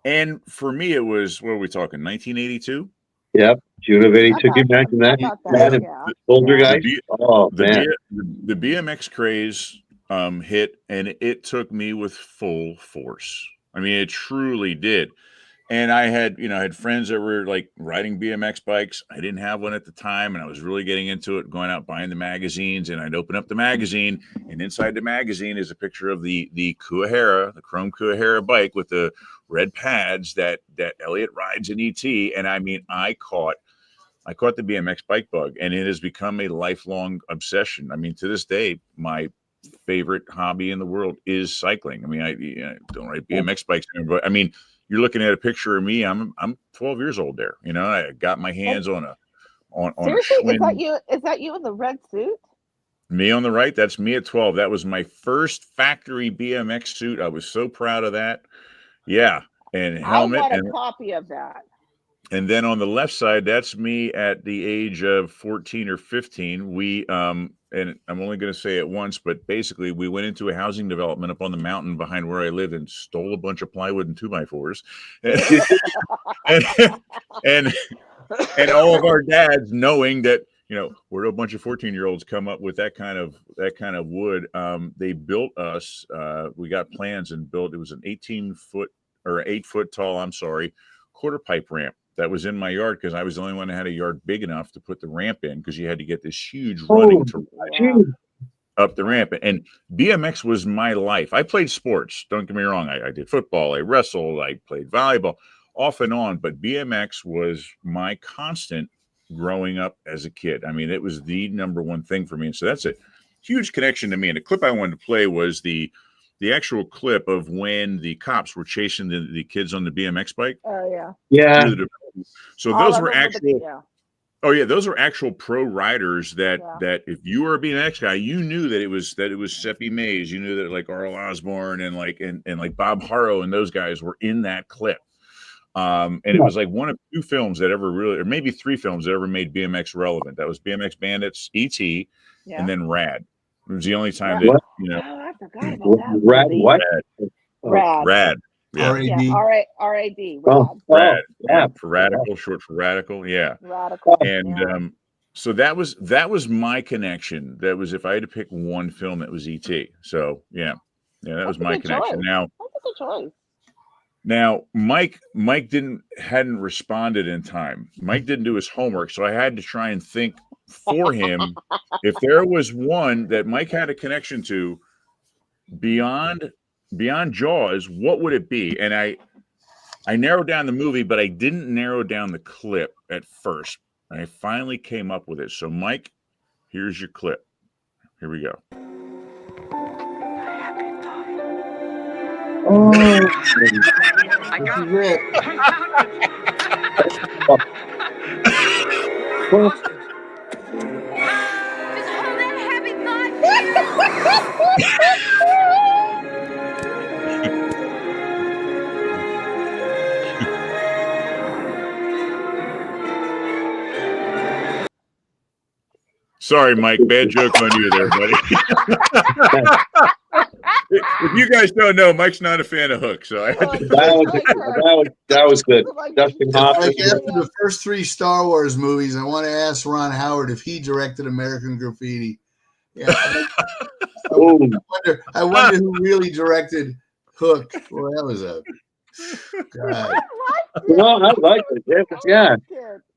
And for me, it was, what are we talking, 1982? Yep. June of '82. Can you imagine that? How about that? Man, Yeah. older Yeah. guys. Oh man. The BMX craze hit, and it took me with full force. I mean, it truly did. And I had friends that were like riding BMX bikes. I didn't have one at the time, and I was really getting into it, going out buying the magazines. And I'd open up the magazine, and inside the magazine is a picture of the Kuahara, the chrome Kuahara bike with the red pads that Elliot rides in ET. And I mean, I caught the BMX bike bug, and it has become a lifelong obsession. I mean, to this day, my favorite hobby in the world is cycling. I mean, I don't ride BMX bikes anymore, but I mean, you're looking at a picture of me. I'm 12 years old there. I got my hands on a Seriously, a Schwinn. is that you in the red suit? Me on the right, that's me at 12. That was my first factory BMX suit. I was so proud of that. Yeah, and I helmet, want a copy of that. and then on the left side, that's me at the age of 14 or 15. We and I'm only going to say it once, but basically we went into a housing development up on the mountain behind where I lived and stole a bunch of plywood and 2x4s. and, and and all of our dads knowing that, you know, where a bunch of 14-year-olds come up with that kind of wood. They built us, we got plans and built, it was an 18-foot or 8-foot tall, I'm sorry, quarter pipe ramp that was in my yard because I was the only one that had a yard big enough to put the ramp in, because you had to get this huge running to up the ramp. And BMX was my life. I played sports, don't get me wrong. I did football, I wrestled, I played volleyball off and on, but BMX was my constant growing up as a kid. I mean, it was the number one thing for me. And so that's a huge connection to me. And the clip I wanted to play was the actual clip of when the cops were chasing the kids on the BMX bike. Oh yeah. Yeah. So those were actual. Oh yeah, those are actual pro riders that if you were a BMX guy, you knew that it was Seppi Mays. You knew that like Arl Osborne and like Bob Harrow and those guys were in that clip. And it was like one of 2 films that ever really, or maybe 3 films that ever made BMX relevant. That was BMX Bandits, E.T., and then Rad. It was the only time that, you know. Oh, I forgot about that. Rad, what? Rad. Yeah. R-A-D. R-A-D. Rad. Yeah. For radical, short for radical. Yeah. Radical. And so that was my connection. That was, if I had to pick one film, that was E.T. So that was my connection. Choice. Now, that's a good choice. Now, Mike hadn't responded in time. Mike didn't do his homework, so I had to try and think for him if there was one that Mike had a connection to beyond Jaws, what would it be? And I narrowed down the movie, but I didn't narrow down the clip at first. And I finally came up with it. So, Mike, here's your clip. Here we go. Oh, I got it. Just hold that happy Sorry, Mike. Bad joke on you there, buddy. If you guys don't know, Mike's not a fan of Hook, so I had to... that was good. Dustin Hoffman. Like after the first 3 Star Wars movies, I want to ask Ron Howard if he directed American Graffiti. Yeah, I wonder who really directed Hook. Well, that was a God. No, I like it. Yeah.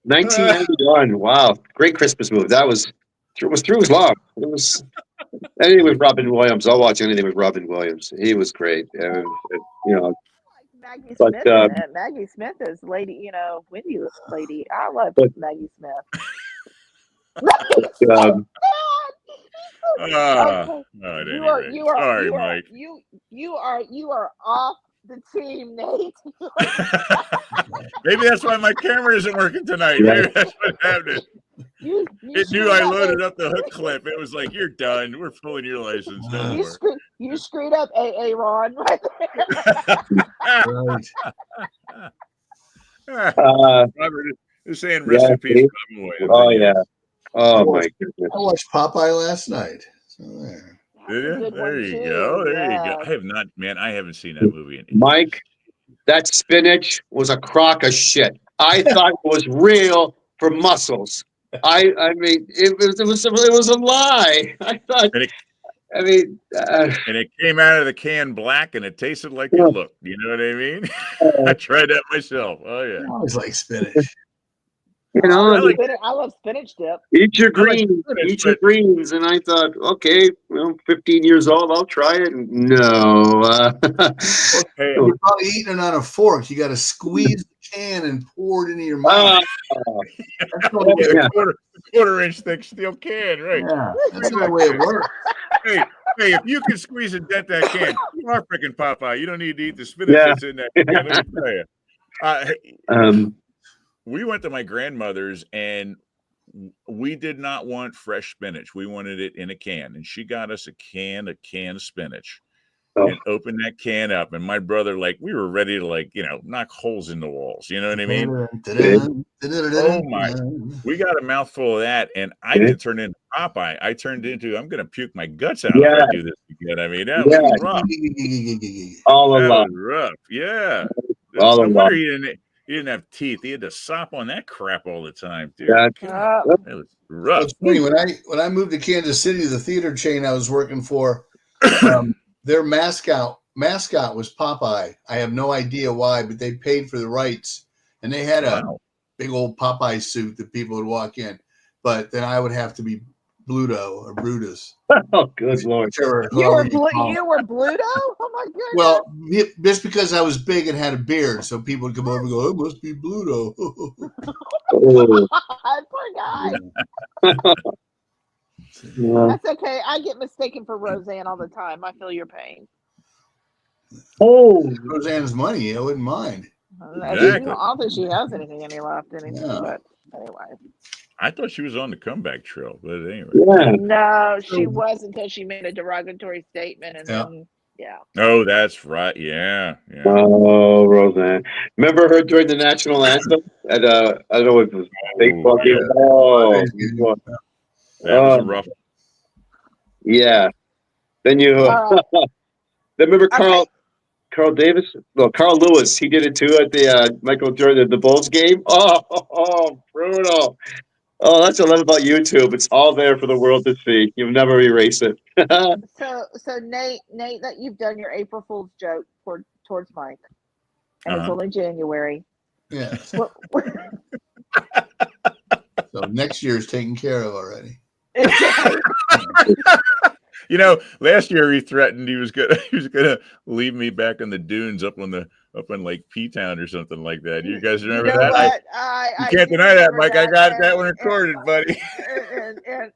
1991. Wow, great Christmas movie. That was through his long. It was anything with Robin Williams. I'll watch anything with Robin Williams. He was great. You know. Maggie Smith is Lady, Wendy lady. I love Maggie Smith. You are off the team, Nate. Maybe that's why my camera isn't working tonight. Maybe that's what happened. It knew I loaded up the Hook clip. It was like, you're done. We're pulling your license. No more. You screwed up, AA Ron, right there. Robert is saying rest in peace. Oh yeah. Oh my goodness. I watched Popeye last night. So there. There you go. There you go. I have not, man. I haven't seen that movie. Mike, that spinach was a crock of shit. I thought it was real for muscles. I mean, it was a lie. I thought. And it came out of the can black, and it tasted like it looked. You know what I mean? I tried that myself. Oh yeah. I always like spinach. You know, I love spinach dip. Eat your greens. And I thought, okay, 15 years old, I'll try it. No. You're probably eating it on a fork. You got to squeeze the can and pour it into your mouth. Quarter-inch thick steel can, right? Yeah, that's the way it works. Hey, if you can squeeze and dent that can, you are freaking Popeye. You don't need to eat the spinach that's in that can. Let me tell you. We went to my grandmother's, and we did not want fresh spinach. We wanted it in a can, and she got us a can of spinach. and open that can up. And my brother, like, we were ready to, like, knock holes in the walls. You know what I mean? Oh my! We got a mouthful of that, and I didn't turn into Popeye. I turned into I'm going to puke my guts out if I do this again. I mean, that was rough. All That along. was rough. Yeah. All No wonder along. he didn't have teeth. He had to sop on that crap all the time, dude. Yeah. God, it was rough. It's funny when I moved to Kansas City, the theater chain I was working for, their mascot was Popeye. I have no idea why, but they paid for the rights, and they had a big old Popeye suit that people would walk in. But then I would have to be Bluto or Brutus. Oh, good Lord! You were Bluto? Oh my goodness! Well, just because I was big and had a beard, so people would come over and go, "It must be Bluto." Oh. Poor guy. Yeah. That's okay. I get mistaken for Roseanne all the time. I feel your pain. Oh, Roseanne's money, I wouldn't mind. Exactly. I don't think she has anything left. But anyway. I thought she was on the comeback trail, but anyway. yeah. No, she was until she made a derogatory statement, and then Oh, that's right. Yeah. Oh, Roseanne. Remember her during the national anthem at I don't know if it was baseball game. Yeah. Oh, That was a rough. Yeah. Then you remember Carl Davis? Well, Carl Lewis, he did it too at the Michael Jordan the Bulls game. Oh, brutal. Oh, that's what I love about YouTube. It's all there for the world to see. You'll never erase it. So Nate, that you've done your April Fool's joke towards Mike, and it's only January. Yeah. So next year is taken care of already. Last year he threatened he was gonna leave me back in the dunes up in like P-Town or something like that. You guys remember that? You can't deny that, Mike. I got that one recorded, buddy.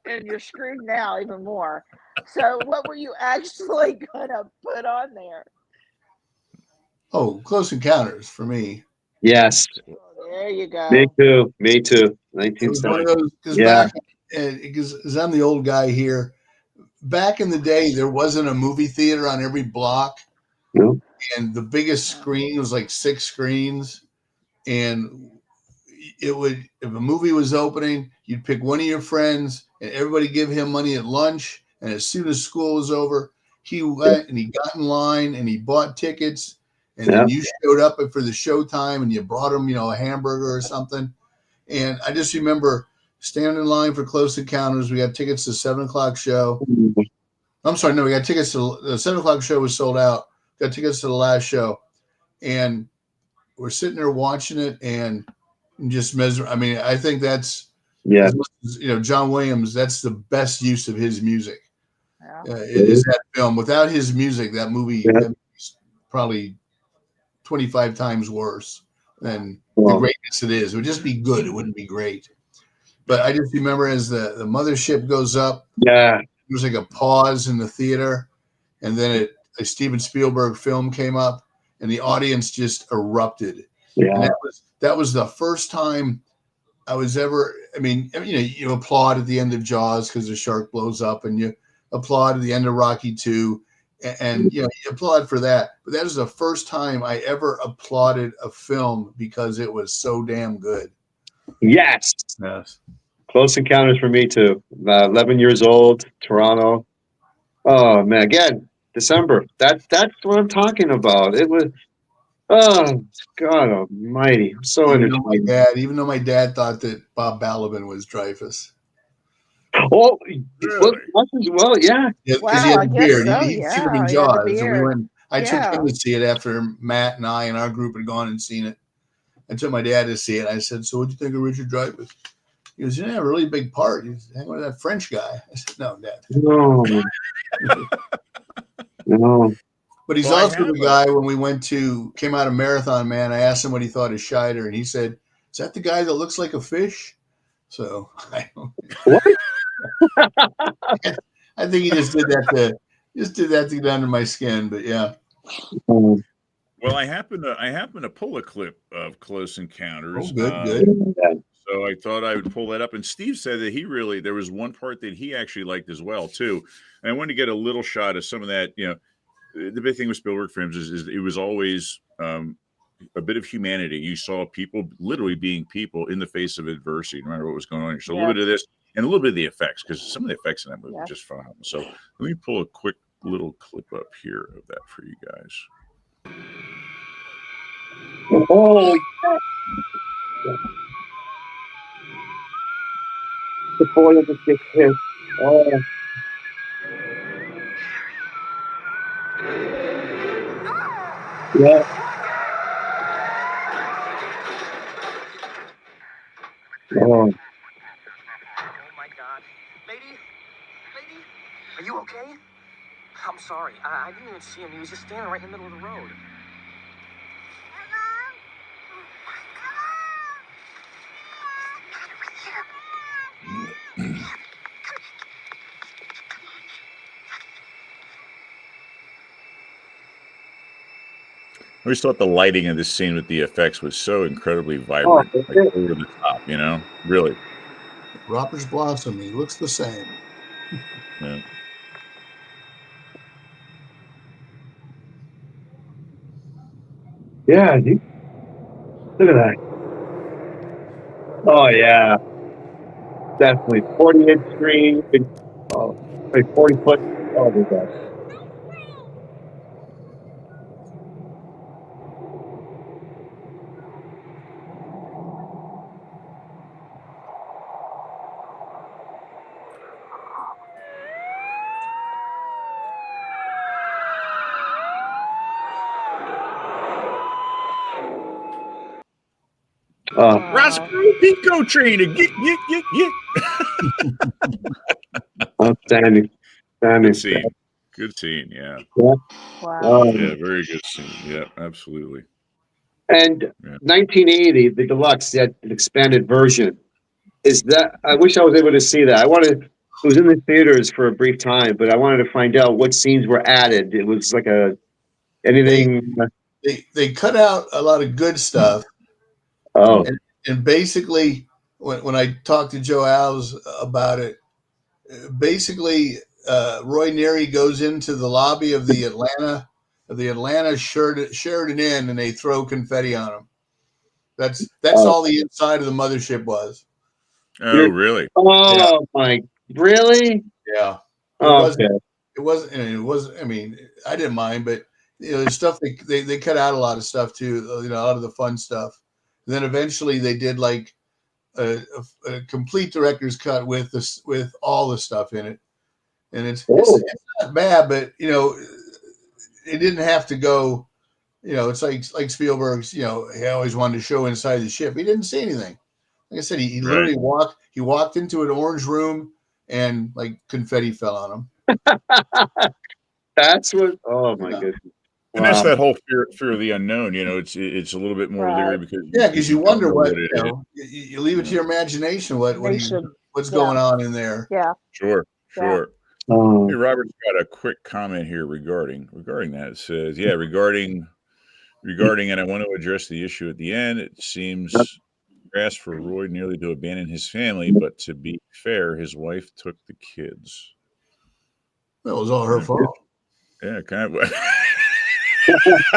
And you're screwed now even more. So what were you actually gonna put on there? Oh, Close Encounters for me. Yes. There you go. Me too. It was one of those because I'm the old guy here. Back in the day, there wasn't a movie theater on every block. No. And the biggest screen was like 6 screens. And it would, if a movie was opening, you'd pick one of your friends and everybody give him money at lunch. And as soon as school was over, he went and he got in line and he bought tickets. And then you showed up for the showtime and you brought him, a hamburger or something. And I just remember standing in line for Close Encounters. We got tickets to 7:00 show. I'm sorry, no, we got tickets to the 7:00 show was sold out. Got tickets to the last show, and we're sitting there watching it and just mesmerized. I mean, I think that's John Williams. That's the best use of his music. Is that film? Without his music, that movie is probably 25 times worse than the greatness it is. It would just be good. It wouldn't be great. But I just remember as the mothership goes up, there was like a pause in the theater, and then a Steven Spielberg film came up, and the audience just erupted. Yeah. And that was the first time I was ever. I mean, you applaud at the end of Jaws because the shark blows up, and you applaud at the end of Rocky II, and you applaud for that. But that is the first time I ever applauded a film because it was so damn good. Yes. Close Encounters for me too. 11 years old, Toronto. Oh man, again, December. That's what I'm talking about. It was, oh God Almighty, I'm so entertained. Even though my dad thought that Bob Balaban was Dreyfus. Oh, well, yeah. Because he had a beard. He'd seen him in Jaws. And I took him to see it after Matt and I and our group had gone and seen it. I took my dad to see it. I said, "So what'd you think of Richard Dreyfuss?" He goes, "Yeah, a really big part. He's hanging with that French guy." I said, "No, Dad." No. But he's also the guy when we came out of Marathon Man, I asked him what he thought of Scheider, and he said, "Is that the guy that looks like a fish?" So I think he just did that to get under my skin, but yeah. Well, I happen to pull a clip of Close Encounters. Oh, good. So I thought I would pull that up. And Steve said that there was one part that he actually liked as well, too. And I wanted to get a little shot of some of that, the big thing with Spielberg films is it was always a bit of humanity. You saw people literally being people in the face of adversity, no matter what was going on. So a little bit of this and a little bit of the effects, because some of the effects in that movie were just phenomenal. So let me pull a quick little clip up here of that for you guys. Oh, yeah. The boy of the big hit. Oh, yeah. Oh, Oh my God. Lady? Are you okay? I'm sorry. I didn't even see him. He was just standing right in the middle of the road. I always thought the lighting of this scene with the effects was so incredibly oh, vibrant, that's like it. over the top, really. Robert's Blossom. He looks the same. Yeah. Yeah, look at that. Oh, yeah. Definitely. 40-inch screen. Oh, like 40-foot. Oh, my God. Roscoe Pico trainer. Get. Outstanding. Good scene. Good scene. Yeah. Yeah. Wow. Yeah. Very good scene. Yeah. Absolutely. And 1980, the deluxe, that expanded version, is that? I wish I was able to see that. It was in the theaters for a brief time, but I wanted to find out what scenes were added. It was like anything. They cut out a lot of good stuff, Oh, and basically, when I talked to Joe Alves about it, basically, Roy Neary goes into the lobby of the Atlanta Sheridan Inn, and they throw confetti on him. That's all the inside of the mothership was. Oh, really? Oh my! Really? Yeah. Okay. It wasn't. I mean, I didn't mind, but there's stuff they cut out a lot of stuff too. A lot of the fun stuff. And then eventually they did like a complete director's cut with all the stuff in it, and it's not bad, but it didn't have to go. It's like Spielberg's. He always wanted to show inside the ship. He didn't see anything. Like I said, he literally walked into an orange room and like confetti fell on him. That's what. Oh my goodness! And that's that whole fear of the unknown. It's a little bit more leery because you wonder don't know what it is. you leave it to your imagination what's going on in there. Yeah. Sure. Yeah. Hey, Robert's got a quick comment here regarding that. It says, regarding, and I want to address the issue at the end. It seems grass for Roy nearly to abandon his family, but to be fair, his wife took the kids. That was all her fault. Yeah, kind of.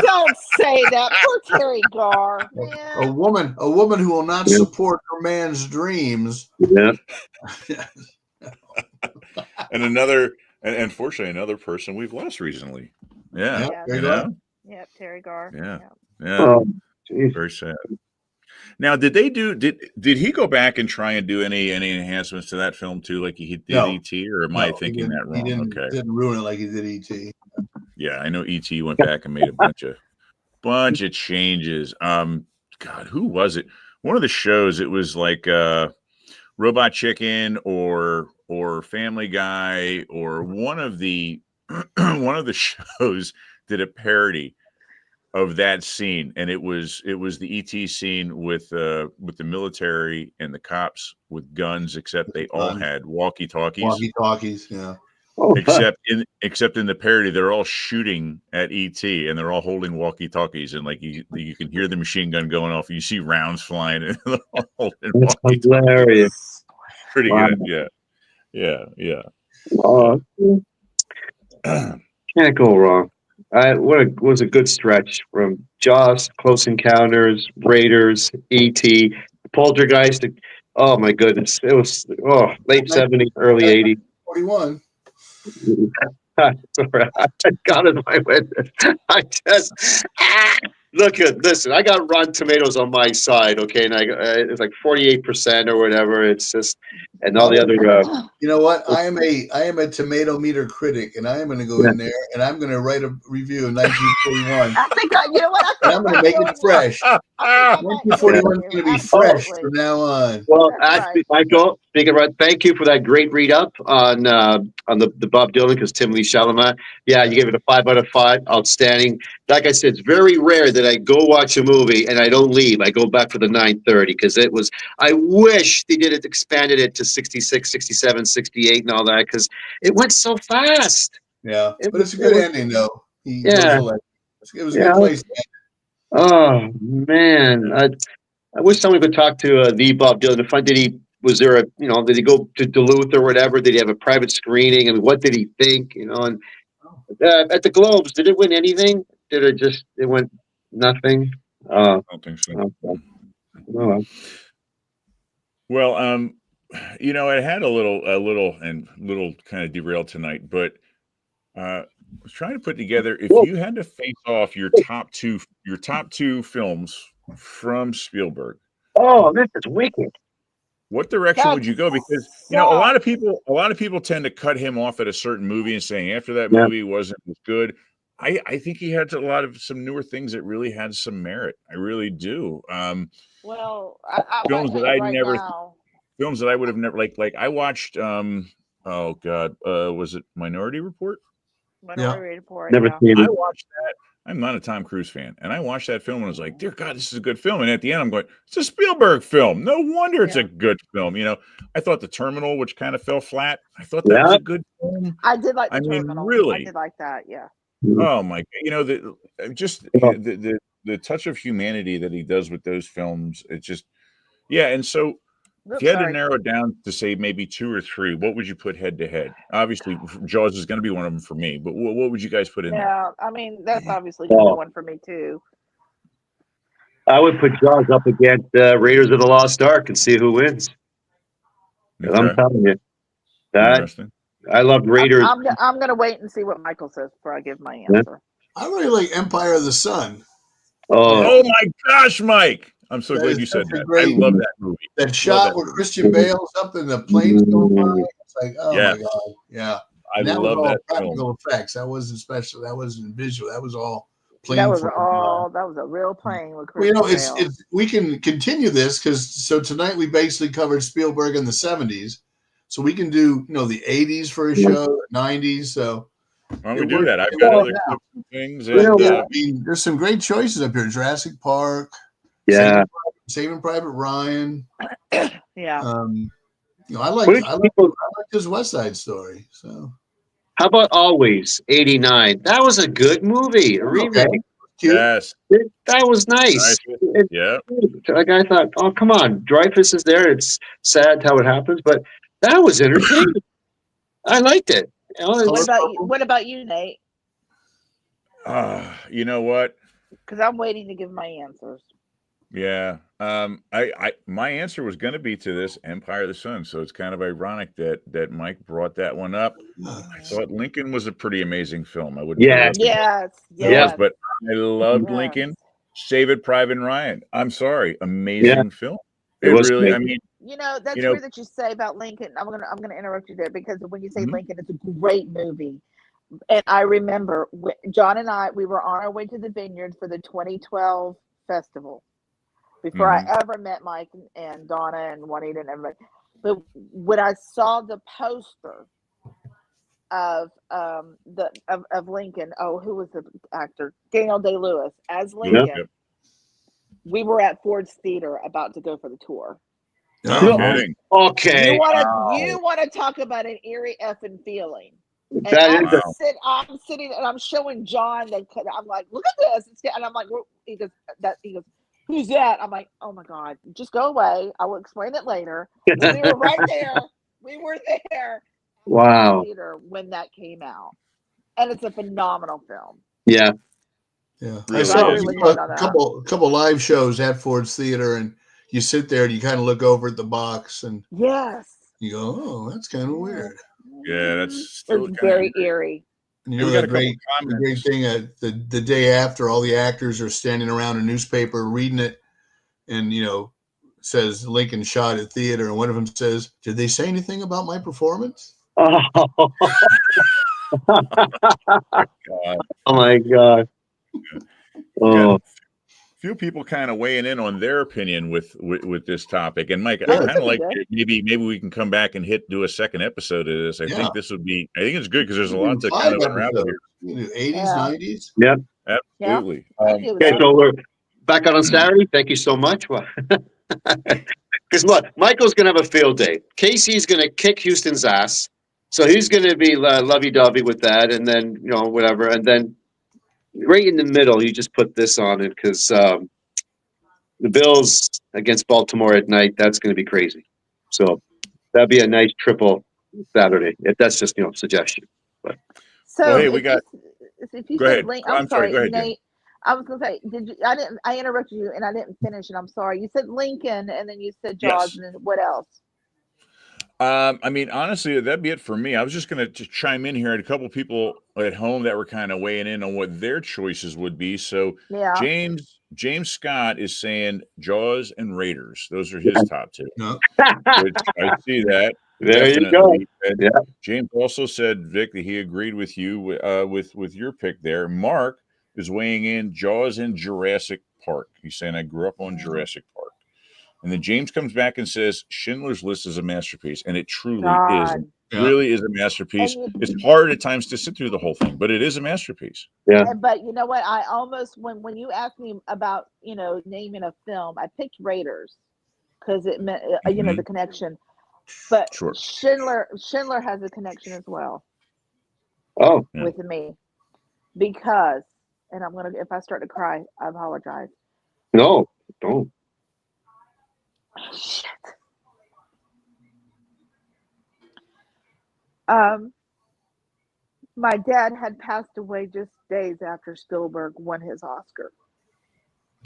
Don't say that. Poor Terry Garr. Man. A woman who will not support her man's dreams. Yeah. And unfortunately, another person we've lost recently. Yeah. Yep, Terry Garr. Yeah. Oh, very sad. Now, did he go back and try and do any enhancements to that film too, like he did E.T., or am I thinking that wrong? He didn't ruin it like he did E.T. Yeah, I know E.T. went back and made a bunch of changes. God, who was it? One of the shows, it was like Robot Chicken or Family Guy, or one of the shows did a parody of that scene, and it was the ET scene with the military and the cops with guns, except they all had walkie-talkies. Yeah. Except in the parody, they're all shooting at ET, and they're all holding walkie-talkies, and like you can hear the machine gun going off. You see rounds flying, and they're all holding walkie-talkies. Hilarious. Pretty good. Yeah. Can't go wrong. Was a good stretch from Jaws, Close Encounters, Raiders, E.T., Poltergeist. Oh my goodness, it was late 70s, early 80s. 41. Sorry, I got in my witness. I just listen. I got Rotten Tomatoes on my side, okay, and it's like 48% or whatever. It's just, and all the other. You know what? I am a tomato meter critic, and I am going to go in there and I'm going to write a review of 1941. I think you know what? I And think I'm going to make it fresh. I 1941 is going to be fresh from now on. Well, That's actually, Michael, thank you for that great read up on the Bob Dylan, because Tim Lee Chalamet. Yeah, you gave it a 5 out of 5. Outstanding. Like I said, it's very rare that I go watch a movie and I don't leave. I go back for the 9:30 because it was. I wish they expanded it to 66, 67, 68, and all that, because it went so fast. Yeah, but it's a good ending though. It was a Yeah. good place to end. Oh man, I wish someone could talk to the Bob Dylan. Did he go to Duluth or whatever? Did he have a private screening? And what did he think? And at the Globes, did it win anything? It went nothing? I don't think so. Oh. Well, it had a little kind of derailed tonight, but I was trying to put together, if you had to face off your top two films from Spielberg. Oh, this is wicked. What direction would you go? Because a lot of people tend to cut him off at a certain movie and saying after that movie wasn't as good. I think he had some newer things that really had some merit. I really do. Well, films that I would have never like. I watched. Oh God, was it Minority Report? Minority Report. Never seen it. I watched that. I'm not a Tom Cruise fan, and I watched that film and I was like, "Dear God, this is a good film." And at the end, I'm going, "It's a Spielberg film. No wonder it's a good film." I thought The Terminal, which kind of fell flat, I thought that was a good film. I did like The Terminal. Really, I did like that. Yeah. Oh my God! The touch of humanity that he does with those films, it's just And so, if you had to narrow it down to say maybe 2 or 3, what would you put head to head? Obviously, Jaws is going to be one of them for me. But what would you guys put in there? Yeah, I mean that's obviously going to be one for me too. I would put Jaws up against Raiders of the Lost Ark and see who wins. Okay. I'm telling you, Interesting. I love Raiders. I'm going to wait and see what Michael says before I give my answer. I really like Empire of the Sun. Oh my gosh, Mike! I'm so glad you said that. I love that movie. That shot where Christian Bale's up and the plane's going by. It's like, oh my God, yeah. I love that practical effects. That wasn't special. That wasn't visual. That was all plane. That was a real plane with Christian Bale. We can continue this because tonight we basically covered Spielberg in the 70s. So we can do the 80s for a show, the 90s. So why don't we do that? I've got other things. And, there's some great choices up here. Jurassic Park. Yeah. Saving Private Ryan. Yeah. I like his West Side Story. So how about Always 89? That was a good movie. A remake. Yes. That was nice. Yeah. Like I thought, oh come on, Dreyfus is there. It's sad how it happens, but that was entertaining. I liked it. What about you, Nate? You know what? Because I'm waiting to give my answers. Yeah. My answer was going to be to this Empire of the Sun. So it's kind of ironic that Mike brought that one up. I thought Lincoln was a pretty amazing film. I would. Yes. But I loved Lincoln. Saving Private Ryan. I'm sorry, amazing film. It really. Great. I mean, that's weird that you say about Lincoln. I'm gonna interrupt you there because when you say Lincoln, it's a great movie. And I remember John and we were on our way to the Vineyard for the 2012 festival before I ever met Mike and Donna and Juanita and everybody. But when I saw the poster of Lincoln, who was the actor? Daniel Day-Lewis as Lincoln. We were at Ford's Theater about to go for the tour. No kidding. Okay. You want to talk about an eerie effing feeling. And I'm sitting and I'm showing John that I'm like, look at this. And I'm like, he goes, who's that? I'm like, oh my God, just go away. I will explain it later. And we were right there. We were there. Wow. Theater when that came out. And it's a phenomenal film. Yeah. Yeah, Really I saw I agree with Nate on a that. couple live shows at Ford's Theater, and you sit there and you kind of look over at the box and Yes. you go, "Oh, that's kind of weird." Yeah, that's still It's kind of very eerie. And you Hey, know we got the a couple great comments. thing the day after, all the actors are standing around a newspaper reading it, and it says Lincoln shot at theater, and one of them says, "Did they say anything about my performance?" Oh, God. oh my God. We got Oh, a few people kind of weighing in on their opinion with this topic. And Mike, I Good. kind of like Good. it. Maybe we can come back and do a second episode of this. I Yeah. think this would be. I think it's good because there's a You lot do to kind 5 of unravel episodes. here. You do 80s, Yeah. 90s. yeah. Absolutely. I do Okay, that. so we're back out on Saturday. Thank you so much. Because look, Michael's going to have a field day. Casey's going to kick Houston's ass. So he's going to be lovey-dovey with that. And then, whatever. And then right in the middle, you just put this on it because the Bills against Baltimore at night, that's going to be crazy. So that'd be a nice triple Saturday, if that's just, suggestion. But So Well, hey, we got. if you Go said ahead. link, I'm sorry. Go ahead, Jim. Nate. I was gonna say, did you? I interrupted you and I didn't finish, and I'm sorry. You said Lincoln, and then you said Jaws, Yes. and then what else? I mean, honestly, that'd be it for me. I was just going to chime in here. I had a couple people at home that were kind of weighing in on what their choices would be. So Yeah. James Scott is saying Jaws and Raiders. Those are his top two. No. Which I see that. there you go. Definitely. And Yeah. James also said, Vic, that he agreed with you with your pick there. Mark is weighing in Jaws and Jurassic Park. He's saying, I grew up on Jurassic Park. And then James comes back and says, Schindler's List is a masterpiece. And it truly is. God. It really is a masterpiece. And It's hard at times to sit through the whole thing, but it is a masterpiece. Yeah. But you know what? I almost when you asked me about naming a film, I picked Raiders because it meant Mhm. the connection. But Sure. Schindler has a connection as well Oh, Yeah. with me because, and I'm gonna if I start to cry, I apologize. no, don't. Shit. My dad had passed away just days after Spielberg won his Oscar.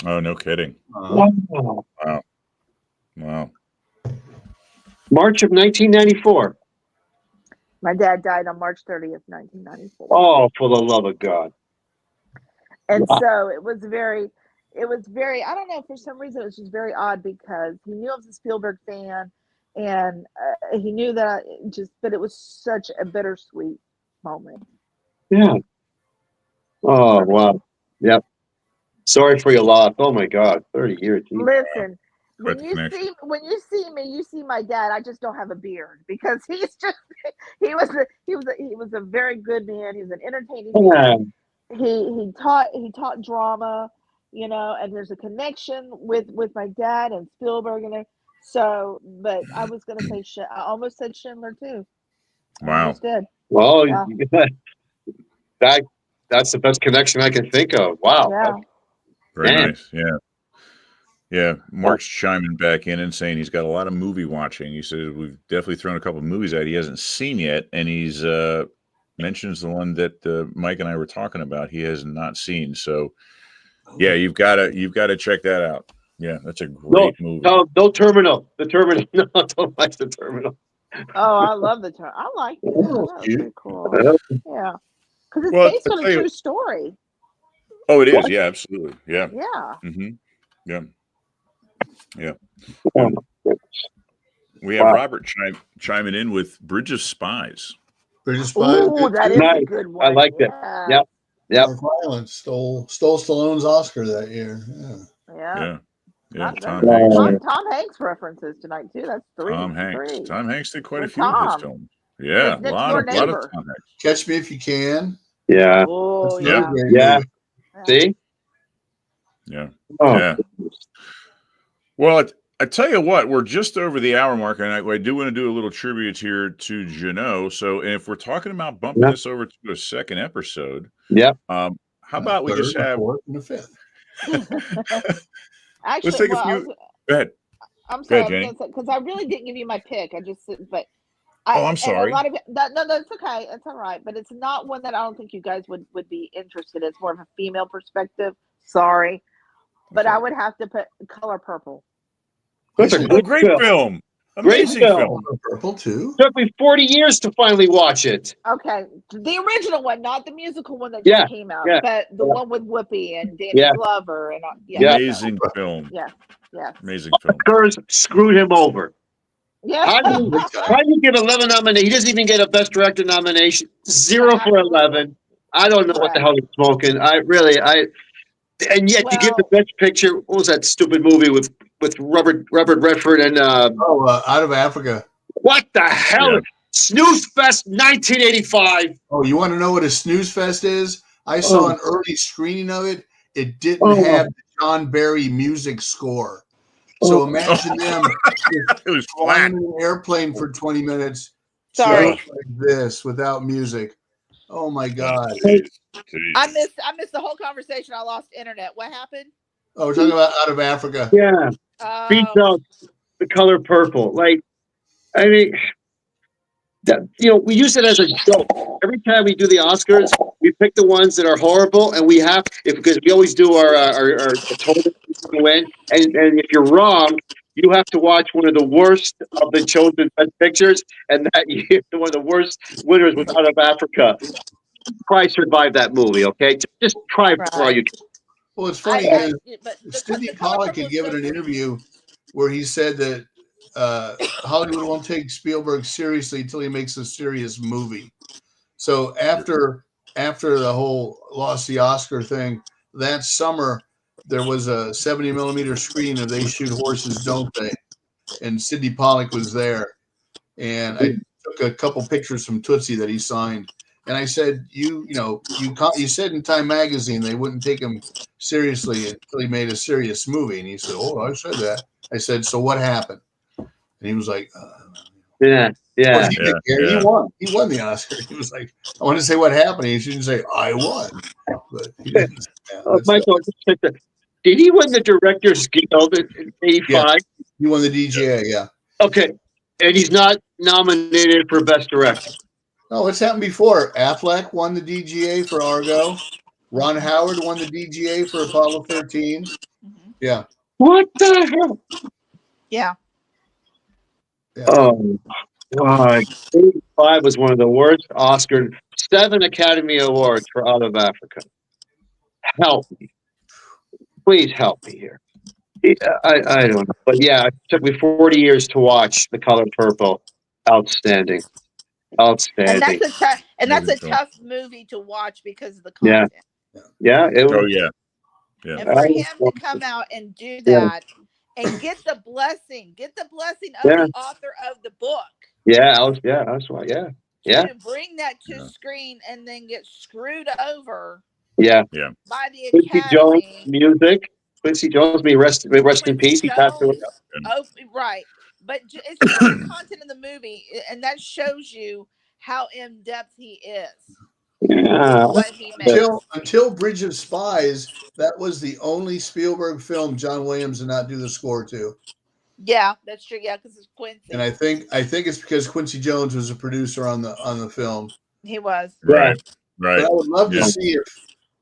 Oh, no kidding. Wow. Wow. March of 1994. My dad died on March 30th, 1994. Oh, for the love of God. And Wow. so it was very, I don't know, for some reason it was just very odd because he knew I was a Spielberg fan and he knew that but it was such a bittersweet moment. Yeah. Oh, wow. Yep. Sorry for your loss. Oh my God. 30 years. Geez. Listen, Quite when the you connection. see me, you see my dad. I just don't have a beard because he's just he was a very good man. He was an entertaining man. He taught drama, and there's a connection with my dad and Spielberg and there. So, but I was gonna say I almost said Schindler too. I Wow. almost did. Well, Yeah. that's the best connection I can think of. Wow. Yeah. Very Man. nice. Yeah. Yeah. Mark's chiming back in and saying he's got a lot of movie watching. He said we've definitely thrown a couple of movies out he hasn't seen yet. And he's mentions the one that Mike and I were talking about he has not seen. So yeah, you've got to check that out. Yeah, that's a great movie. No, Terminal. The Terminal. No, don't like the Terminal. Oh, I love the term. I like it. Oh, That was cute. pretty cool. Yeah, because it's Well, based to on a tell you- true story. Oh, it is. Yeah, absolutely. Yeah. Yeah. Mm-hmm. Yeah. Yeah. Oh, We have Wow. Robert chiming in with Bridge of Spies. British Spies. Ooh, that is Nice. a good one. I liked it. Yeah. Yep. Mark Rylance stole Stallone's Oscar that year. Yeah. Yeah. Yeah. Tom, Tom Hanks. Tom Hanks references tonight too. That's three. Tom Hanks. Three. Tom Hanks did quite a With few of his Tom. films. Yeah, His a next lot door of neighbor. Tom Hanks. Catch Me If You Can. Yeah. Oh That's another yeah. great Yeah. movie. See? Yeah. Oh. Yeah. Well, I tell you what, we're just over the hour mark, and I do want to do a little tribute here to Jeannot. So, if we're talking about bumping Yeah. this over to a second episode, Yep. how about we Third, just the have? fourth, and the fifth. Actually, Let's take a few. Go ahead. I'm Go sorry. ahead, I was Jenny. gonna say because I really didn't give you my pick. But I'm And sorry. a lot of no, it's okay. It's all right, but it's not one that I don't think you guys would be interested in. It's more of a female perspective. Sorry, but Okay. I would have to put Color Purple. That's a I Oh, good great film. film. Great Amazing film. film. saw Purple too. Took me 40 years to finally watch it. Okay, the original one, not the musical one that Yeah, just came out, yeah, but the yeah. one with Whoopi and Danny Yeah. Glover and yeah, Yeah. Amazing film. yeah, yeah, Amazing film. Oscars screwed him over. yeah. How do you give 11 nominations? He doesn't even get a Best Director nomination. 0 for 11. I don't know what the hell he's smoking. And yet to give the Well, Best Picture, what was that stupid movie with Robert Redford and Out of Africa. what the hell? Yeah. Snooze Fest 1985. Oh, you want to know what a snooze fest is? I saw an early screening of it. It didn't Oh. have the John Barry music score. So imagine them It was flying flat. in an airplane for 20 minutes. Sorry. just like this without music. Oh my God. Jeez. I missed the whole conversation. I lost internet. What happened? Oh, we're talking about Out of Africa. Yeah, beats out The Color Purple. Like, I mean, we use it as a joke. Every time we do the Oscars, we pick the ones that are horrible, and we have because we always do our total to win. And if you're wrong, you have to watch one of the worst of the chosen Best Pictures, and that year one of the worst winners was Out of Africa. Try survive that movie, okay? Just try for all you can. Well, it's funny I- because but Sidney the Color Pollack Purple had is given so an good. interview where he said that Hollywood won't take Spielberg seriously until he makes a serious movie. So after the whole lost the Oscar thing, that summer there was a 70 millimeter screen of They Shoot Horses, Don't They? And Sidney Pollack was there. And I took a couple pictures from Tootsie that he signed. And I said, you said in Time Magazine they wouldn't take him seriously until he made a serious movie. And he said, oh, I said that. I said, so what happened? And he was like, Yeah. He Yeah. won. He won the Oscar. He was like, I want to say what happened. He shouldn't say I won. But he didn't. Michael, did he win the Directors Guild in '85? He won the DGA, yeah. Okay, and he's not nominated for Best Director. No, it's happened before. Affleck won the DGA for Argo. Ron Howard won the DGA for Apollo 13. Mhm. Yeah. What the hell? Yeah. Oh, God. '85 was one of the worst Oscar. 7 Academy Awards for Out of Africa. Help me. Please help me here. I don't know. But yeah, it took me 40 years to watch The Color Purple. Outstanding. And Outstanding. that's a tough movie to watch because of the content. Yeah, it was. Oh yeah. And Yeah. for him to come out and do that and get the blessing of the author of the book. That's why. Yeah. To bring that to screen and then get screwed over. Yeah. By the Quincy Jones Academy. music. Quincy Jones, may rest in peace. He passed away. Oh, right. But it's just the content of the movie, and that shows you how in depth he is. Yeah. What he made. Until Bridge of Spies, that was the only Spielberg film John Williams did not do the score to. Yeah, that's true. Yeah, because it's Quincy. And I think it's because Quincy Jones was a producer on the film. He was. Right. But I would love to see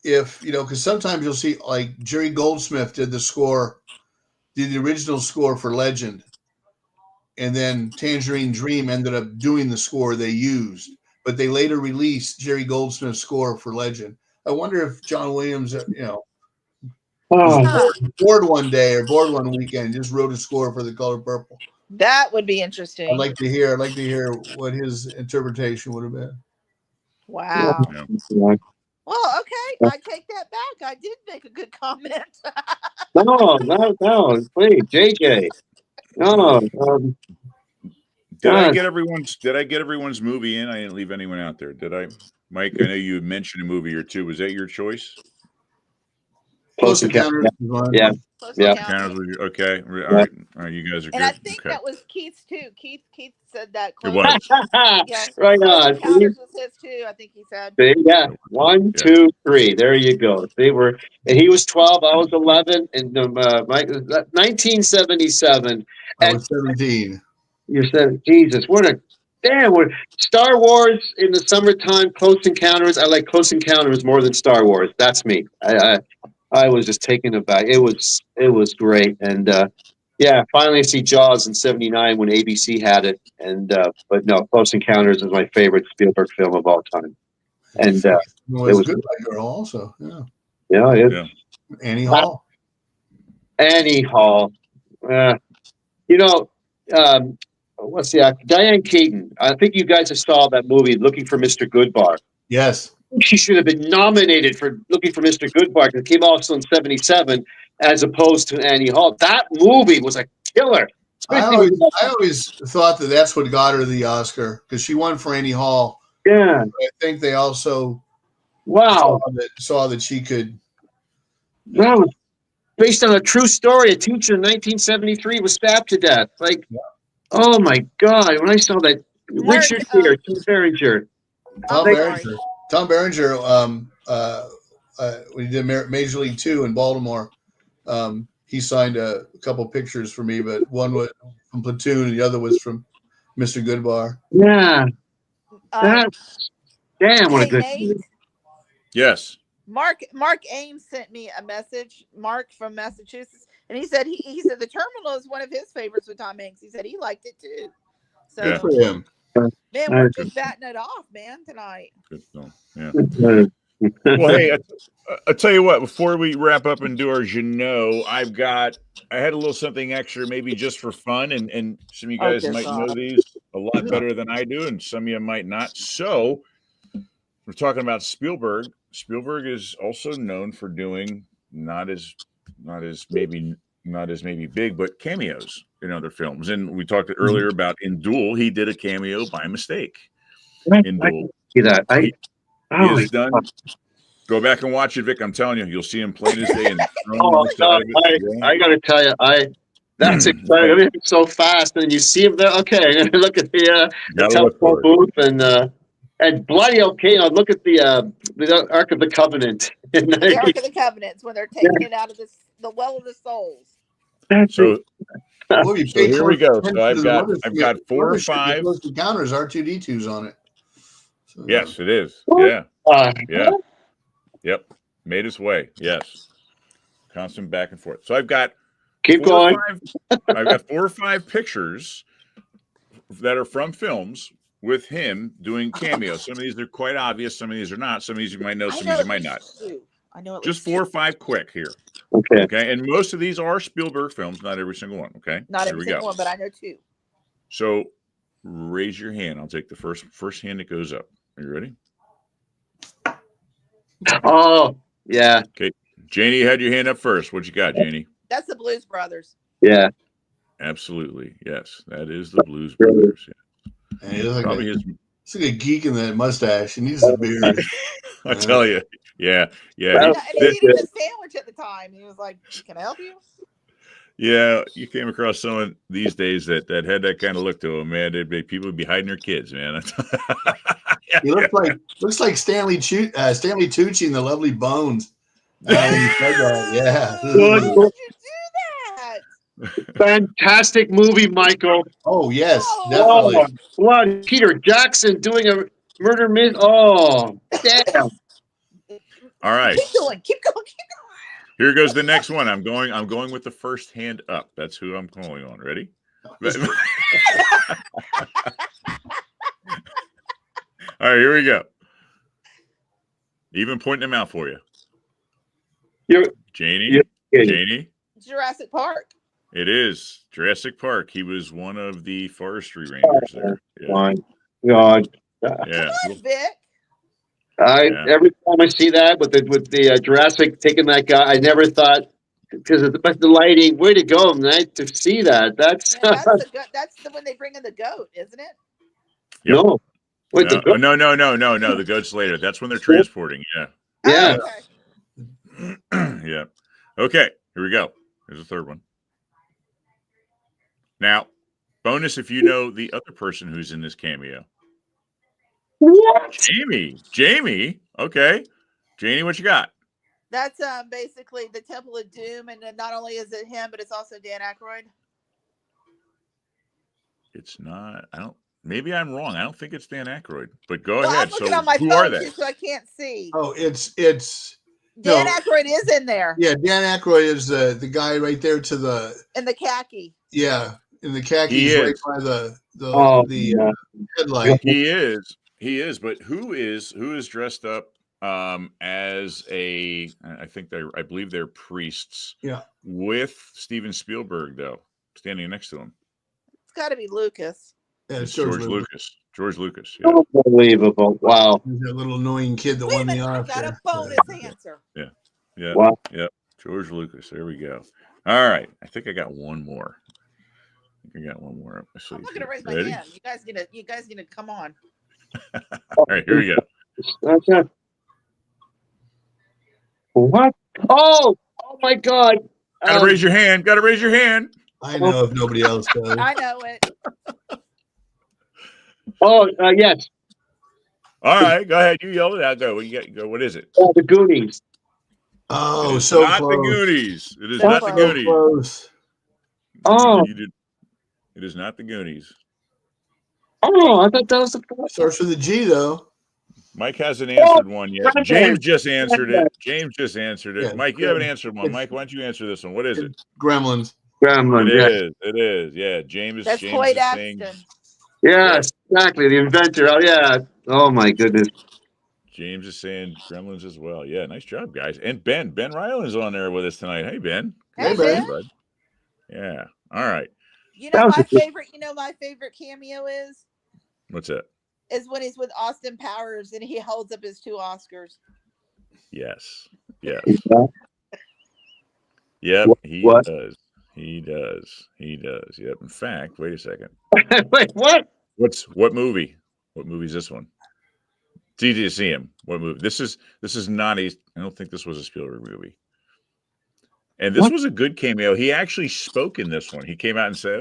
if because sometimes you'll see like Jerry Goldsmith did the original score for Legend, and then Tangerine Dream ended up doing the score they used, but they later released Jerry Goldsmith's score for Legend. I wonder if John Williams, was bored one day or bored one weekend, just wrote a score for The Color Purple. That would be interesting. I'd like to hear what his interpretation would have been. Wow. Yeah. Well, okay, I take that back. I did make a good comment. No, please, JJ. No. Did I get everyone's movie in? I didn't leave anyone out there, did I? Mike, I know you mentioned a movie or two. Was that your choice? Close Encounters. Yeah. Encounters. Okay. All right. You guys are good. And I think okay. that was Keith's too. Keith said that. It was. Yes. Right on. Encounters was his too. I think he said. Yeah. 1, 2, 3. There you go. And he was 12. I was 11. And Mike, 1977. I was 17. You said, Jesus, what a damn, Star Wars in the summertime, Close Encounters. I like Close Encounters more than Star Wars. That's me. I was just taken aback. It was great, and yeah, finally I see Jaws in '79 when ABC had it, and but no, Close Encounters is my favorite Spielberg film of all time, and It it was was Goodbye Girl also. Yeah. yeah, Annie Hall. Annie Hall. You know, what's the actor? Diane Keaton. I think you guys have saw that movie, Looking for Mr. Goodbar. Yes. She should have been nominated for Looking for Mr. Goodbar because it came also in '77, as opposed to Annie Hall. That movie was a killer. I Especially always thought that that's what got her the Oscar because she won for Annie Hall. yeah. I think they also Wow. saw that she could. That was based on a true story. A teacher in 1973 was stabbed to death. Like, oh my God. When I saw that, Richard Gere, Tom Berenger. Tom Berenger, when he did Major League 2 in Baltimore, he signed a couple pictures for me, but one was from Platoon and the other was from Mr. Goodbar. Yeah. That's damn what a good Nate, movie. Yes. Mark Ames sent me a message. Mark from Massachusetts, and he said he said The Terminal is one of his favorites with Tom Hanks. He said he liked it too. So Good for him. man, we're just batting it off, man, tonight. Good film. Yeah. Well, hey, I'll tell you what. Before we wrap up and do our I had a little something extra, maybe just for fun, and some of you guys might know these a lot better than I do, and some of you might not. So we're talking about Spielberg. Spielberg is also known for doing not as maybe big, but cameos in other films. And we talked earlier about in Duel, he did a cameo by mistake. In Duel, See that? he has done. Go back and watch it, Vic. I'm telling you, you'll see him plain as day. And I got to tell you, that's exciting. Everything's so fast, and you see him there. Okay, look at the telephone booth, and bloody okay. Look at the Ark of the Covenant. The Ark of the Covenants when they're taking it out of the well of the souls. So here we go. So I've got 4 or 5. Close Encounters R2D2s on it. So, yes, it is. Yeah. Yep. Made its way. Yes. Constant back and forth. So I've got I've got 4 or 5 pictures that are from films with him doing cameos. Some of these are quite obvious. Some of these are not. Some of these you might know. Some of these you might not. I know. Just 4 or 5 quick here. Okay. And most of these are Spielberg films. Not every single one. Okay. Not every single one, but I know 2. So raise your hand. I'll take the first hand that goes up. Are you ready? Oh, yeah. Okay. Janie, you had your hand up first. What you got, Janie? That's the Blues Brothers. Yeah. Absolutely. Yes. That is the Blues Brothers. Yeah. He looks like a geek in that mustache. He needs a beard. I tell you. Yeah. Yeah. And he's eating a sandwich at the time. He was like, "Can I help you?" Yeah, you came across someone these days that had that kind of look to him, man. People would be hiding their kids, man. He looks like Stanley Tucci in The Lovely Bones. Yeah. Why would you do that? Fantastic movie, Michael. Oh yes, definitely. Blood. Peter Jackson doing a murder myth. Oh, damn. All right. Keep going. Here goes the next one. I'm going with the first hand up. That's who I'm calling on. Ready? All right, here we go. Even pointing them out for you. Janie. Jurassic Park. It is Jurassic Park. He was one of the forestry rangers there. Yeah. My God. Yeah. Come on, Vic. Every time I see that with the Jurassic taking that guy, I never thought because of the lighting. Way to go, man! To see that. That's the when they bring in the goat, isn't it? Yep. No. Wait, no. The goat's later. That's when they're transporting. Yeah. Yeah. Oh, okay. Yeah. Okay. Here we go. Here's the third one. Now, bonus if you know the other person who's in this cameo. What? Jamie. Okay. Janie, what you got? That's basically the Temple of Doom, and not only is it him, but it's also Dan Aykroyd. It's not. I don't. Maybe I'm wrong. I don't think it's Dan Aykroyd. But go Well, ahead. I'm looking So on my who are phone they? too, so I can't see. Oh, it's Dan no. Aykroyd is in there. Yeah, Dan Aykroyd is the guy right there to the In the khaki. in the khakis He right is. by the yeah. headlight. He is. But who is dressed up as I believe they're priests. Yeah. With Steven Spielberg though standing next to him. It's got to be Lucas. Yeah, It's George Lucas. George Lucas. Yeah. Unbelievable. Wow. He's that little annoying kid that Wait a won the minute, I Oscar. got a bonus answer. Yeah. Wow. Yeah. George Lucas. There we go. All right. I think I got one more. Up my I'm sleeve not gonna here. raise my Ready? hand. You guys gonna come on. All right, here we go. Okay. What? Oh my God. Gotta raise your hand. Gotta raise your hand. I know if nobody else does. I know it. Yes. All right, go ahead. You yell it out. Go. What you got? Go. What is it? The Goonies. Oh, It is so not close. the Goonies. It is So not the close. Goonies. Close. Oh. You did. It is not the Goonies. Oh, I thought that was the first. Starts with a G though. Mike hasn't answered one yet. Gremlins. James just answered it. Yeah. Mike, you haven't answered one. It's- Mike, why don't you answer this one? What is it? Gremlins. Gremlins. It Yeah. is. It is. Yeah. James That's is Cloyd saying. Axton. Yes, exactly. The inventor. Oh yeah. Oh my goodness. James is saying Gremlins as well. Yeah, nice job, guys. And Ben Ryland's on there with us tonight. Hey, Ben. Hey, Hey, Good to see Ben. you, bud. Yeah. All right. You That know was my a good- favorite. You know my favorite cameo What's that? is when he's with Austin Powers and he holds up his 2 Oscars. Yes. Yes. Yeah. Yep. He What? does. He does. Yep. In fact, wait a second. Wait, what? What movie? What movie is this one? It's easy to see him. What movie? This is not a. I don't think this was a Spielberg movie. And this was a good cameo. He actually spoke in this one. He came out and said,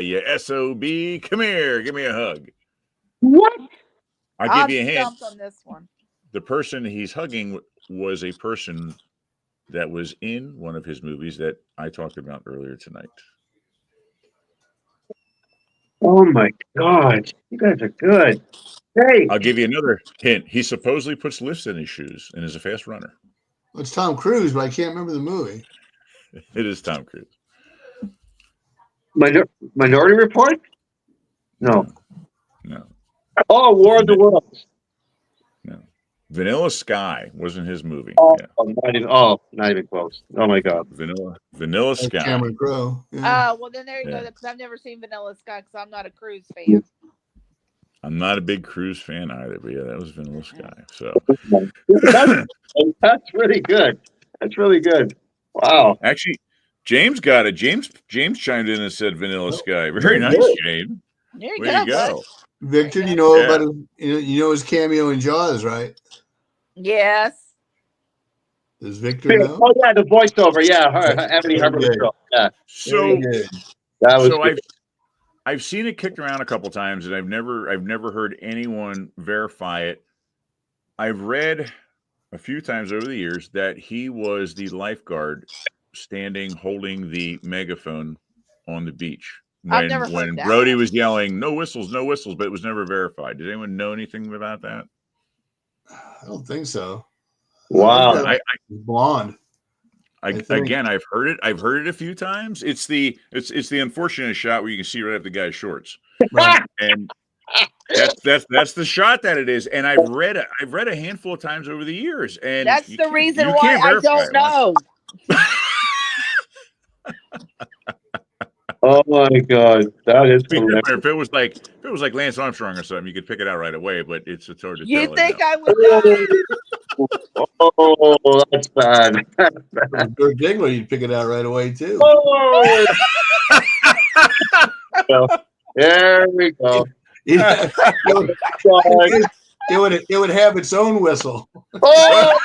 you SOB, come here, give me a hug. What? I'll give you a hint. Stumped on this one. The person he's hugging was a person that was in one of his movies that I talked about earlier tonight. Oh my God. You guys are good. Hey. I'll give you another hint. He supposedly puts lifts in his shoes and is a fast runner. It's Tom Cruise, but I can't remember the movie. It is Tom Cruise. Minority Report? No. No. Oh, War of the Worlds. No. Vanilla Sky wasn't his movie. Oh, Yeah. not even close. Oh my God. Vanilla That's Sky. Cameron Crowe. Yeah. Well, then there you Yeah. go. Because I've never seen Vanilla Sky because I'm not a Cruise fan. I'm not a big Cruise fan either, but yeah, that was Vanilla Sky. So That's really good. That's really good. Wow. actually, James got it. James chimed in and said Vanilla Sky. Very nice, good. James. There you Way go. to go. bud. Victor, you know Yeah. about you know his cameo in Jaws, right? Yes. Does Victor know? Oh yeah, the voiceover. Yeah, Ebony Very Harper. good. Yeah, So Very good. that was. Good. I've seen it kicked around a couple times, and I've never heard anyone verify it. I've read a few times over the years that he was the lifeguard standing holding the megaphone on the beach I've never when heard that. Brody was yelling no whistles, but it was never verified. Did anyone know anything about that? I don't think so. Wow. I Blonde. think. again, I've heard it. I've heard it a few times. It's the unfortunate shot where you can see right up the guy's shorts, Right. and that's the shot that it is. And I've read a handful of times over the years, and That's you the can't- reason you why can't I verify don't it. know. Oh my God, that is It'd be hilarious. different if it was like Lance Armstrong or something. You could pick it out right away, but it's hard to You tell. think now. I would know? Oh, that's bad. George Ziegler, you'd pick it out right away too. Oh. There we go. Yeah. It would have its own whistle. Oh,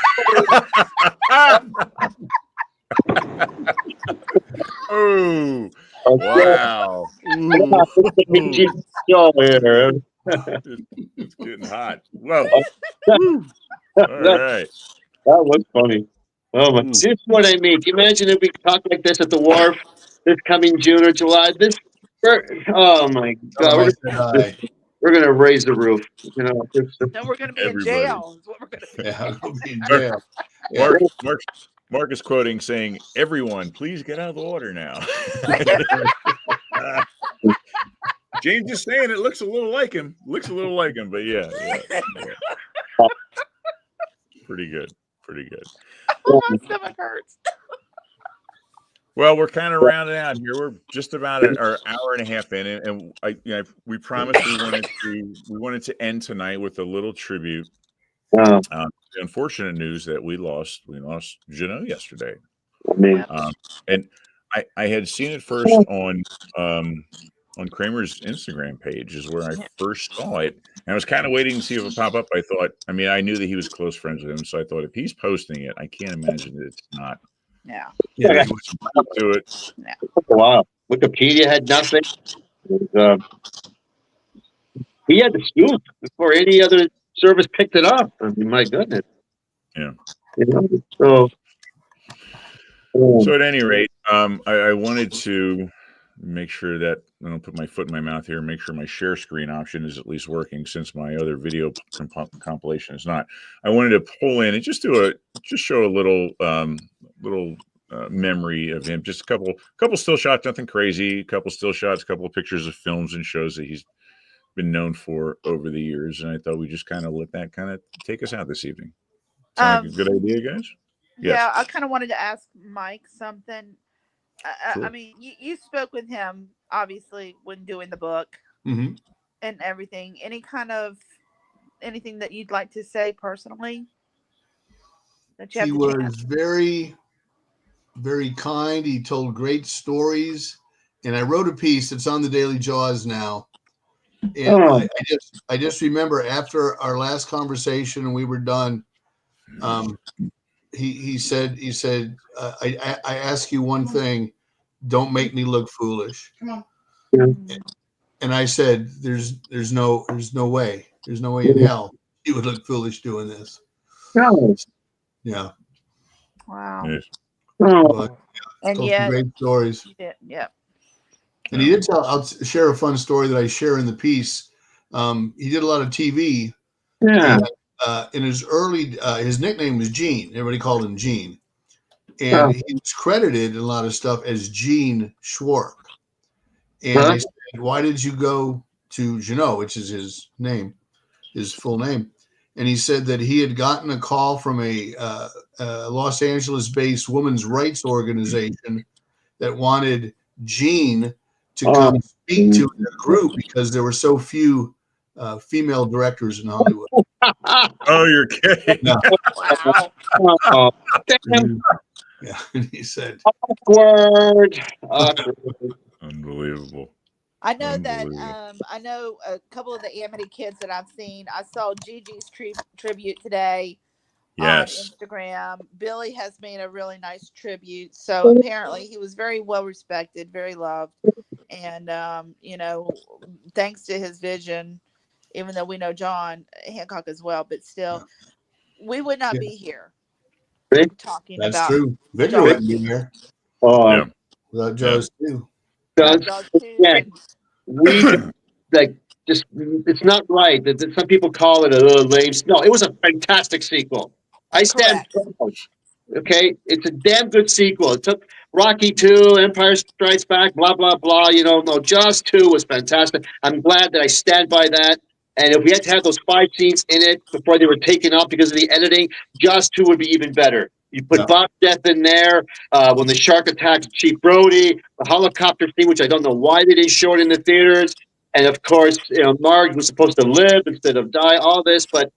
Oh, okay. wow. Show here. It's getting hot. Whoa. Woo. All right. That was funny. Oh my! Ooh. This is what I mean. Can you imagine if we talk like this at the wharf this coming June or July? This Oh my Tell him I God, said hi. we're gonna raise the roof. You know, Then we're going to be in Everybody. jail. Is what we're going to be. Yeah, I'm gonna be in jail. Yeah. Mark is quoting saying, "Everyone, please get out of the water now." James is saying it looks a little like him. But yeah. Pretty good. Oh, my stomach hurts. Well, we're kind of rounding out here. We're just about our hour and a half in, and we promised we wanted to end tonight with a little tribute. wow. The unfortunate news that we lost Jeannot yesterday, I mean, and I had seen it first on Kramer's Instagram page is where I first saw it, and I was kind of waiting to see if it pop up. I thought, I knew that he was close friends with him, so I thought if he's posting it, I can't imagine that it's not. Yeah. Yeah. To it. wow. Wikipedia had nothing. He had the scoop before any other service picked it up. I mean, my goodness. Yeah. You know, So at any rate, I wanted to make sure that I don't put my foot in my mouth here. Make sure my share screen option is at least working, since my other video compilation is not. I wanted to pull in and just show a little memory of him. Just a couple still shots, nothing crazy. A couple still shots, a couple of pictures of films and shows that he's been known for over the years. And I thought we just kind of let that kind of take us out this evening. Sound like a good idea, guys? Yes. Yeah, I kind of wanted to ask Mike something. Sure. I mean, you spoke with him, obviously, when doing the book Mhm. and everything. Anything that you'd like to say personally? That you have He the was chance? very, very kind. He told great stories. And I wrote a piece that's on the Daily Jaws now. And I just remember after our last conversation and we were done, he said, I ask you one thing, don't make me look foolish. Come on. And I said, there's no way in hell he would look foolish doing this. Yeah. Wow. Yes. But And told some yet, great stories. yeah. And he did tell, I'll share a fun story that I share in the piece. He did a lot of TV. yeah. And, in his early, his nickname was Gene. Everybody called him Gene. And he was credited in a lot of stuff as Gene Schwark. And I said, why did you go to Jeannot, which is his name, his full name? And he said that he had gotten a call from a Los Angeles-based women's rights organization that wanted Gene to come speak to the group because there were so few female directors in Hollywood. Oh, you're kidding. No. Wow. Damn. Yeah, and he said, Awkward. Unbelievable. I know that Unbelievable. I know a couple of the Amity kids that I've seen. I saw Gigi's tribute today Yes. on Instagram. Billy has made a really nice tribute. So apparently he was very well respected, very loved. And thanks to his vision, even though we know John Hancock as well, but still we would not be here talking that's about true. Victor wouldn't be there Yeah. without Jaws too. Jaws too. Yeah. We like just it's not right that some people call it a little lame. No, it was a fantastic sequel. I stand proud. Okay, it's a damn good sequel. It took Rocky 2, Empire Strikes Back, blah blah blah. No, Jaws 2 was fantastic. I'm glad that I stand by that. And if we had to have those 5 scenes in it before they were taken out because of the editing, Jaws 2 would be even better. You put Bob Death in there when the shark attacks Chief Brody, the helicopter scene, which I don't know why they didn't show it in the theaters, and of course, Marg was supposed to live instead of die. All this, but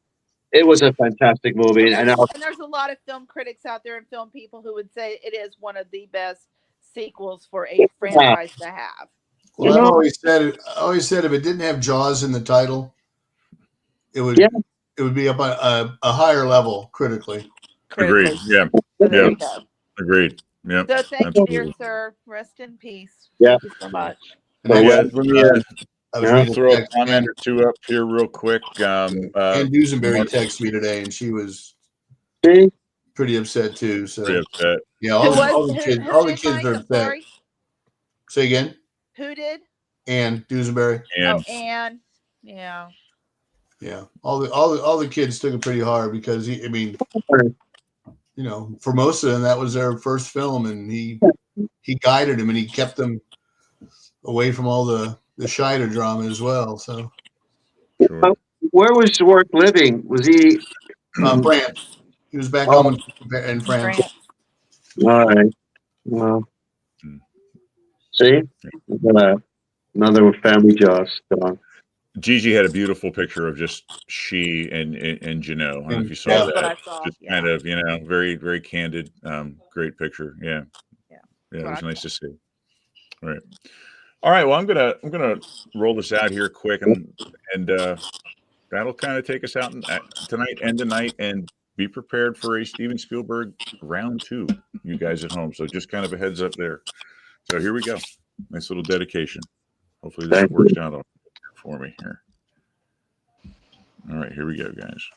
it was a fantastic movie. And there's a lot of film critics out there and film people who would say it is one of the best sequels for a franchise to have. Well, I always said if it didn't have Jaws in the title, it would be up a higher level critically. Agreed. Yeah. So there you go. Agreed. Yeah. So thank you, dear sir. Rest in peace. Yeah. Thank you so much. Let me throw a text, comment or two up here real quick. Ann Dusenberry texted me today, and she was pretty upset too. So pretty upset. Yeah, all the kids are upset. Say again. Who did? Ann Dusenberry. And and yeah. Yeah, all the kids took it pretty hard because for most of them that was their first film, and he guided them and he kept them away from all the Scheider drama as well. So sure. Where was Schwartz living? Was he? France. He was back Oh, home in France. all right. Well, Hmm. see, another family just. Gigi had a beautiful picture of just she and Janot. I don't know if you saw Yeah. That's what I that. saw. Just Yeah. kind of, very, very candid. Great picture. Yeah. Yeah. Yeah. It was What I nice to see. All right. All right. Well, I'm gonna roll this out here quick, and that'll kind of take us out tonight and tonight, and be prepared for a Steven Spielberg round 2, you guys at home. So just kind of a heads up there. So here we go. Nice little dedication. Hopefully this works out for me here. All right, here we go, guys.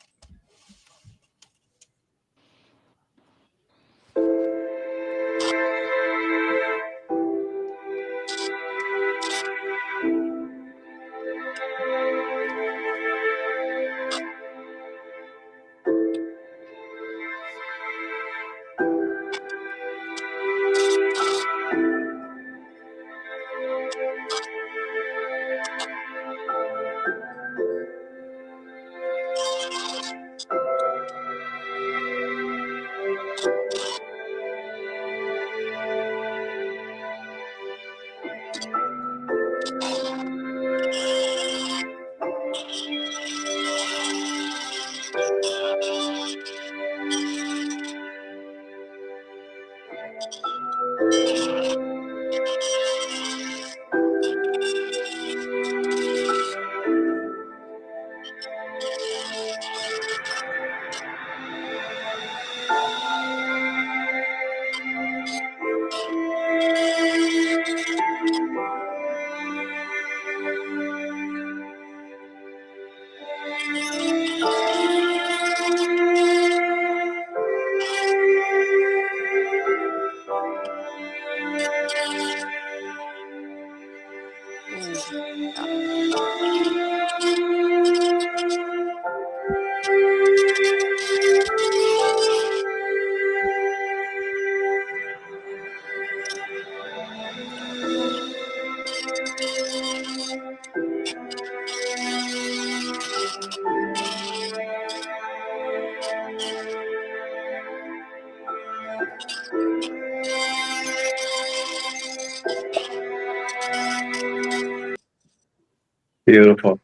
Beautiful.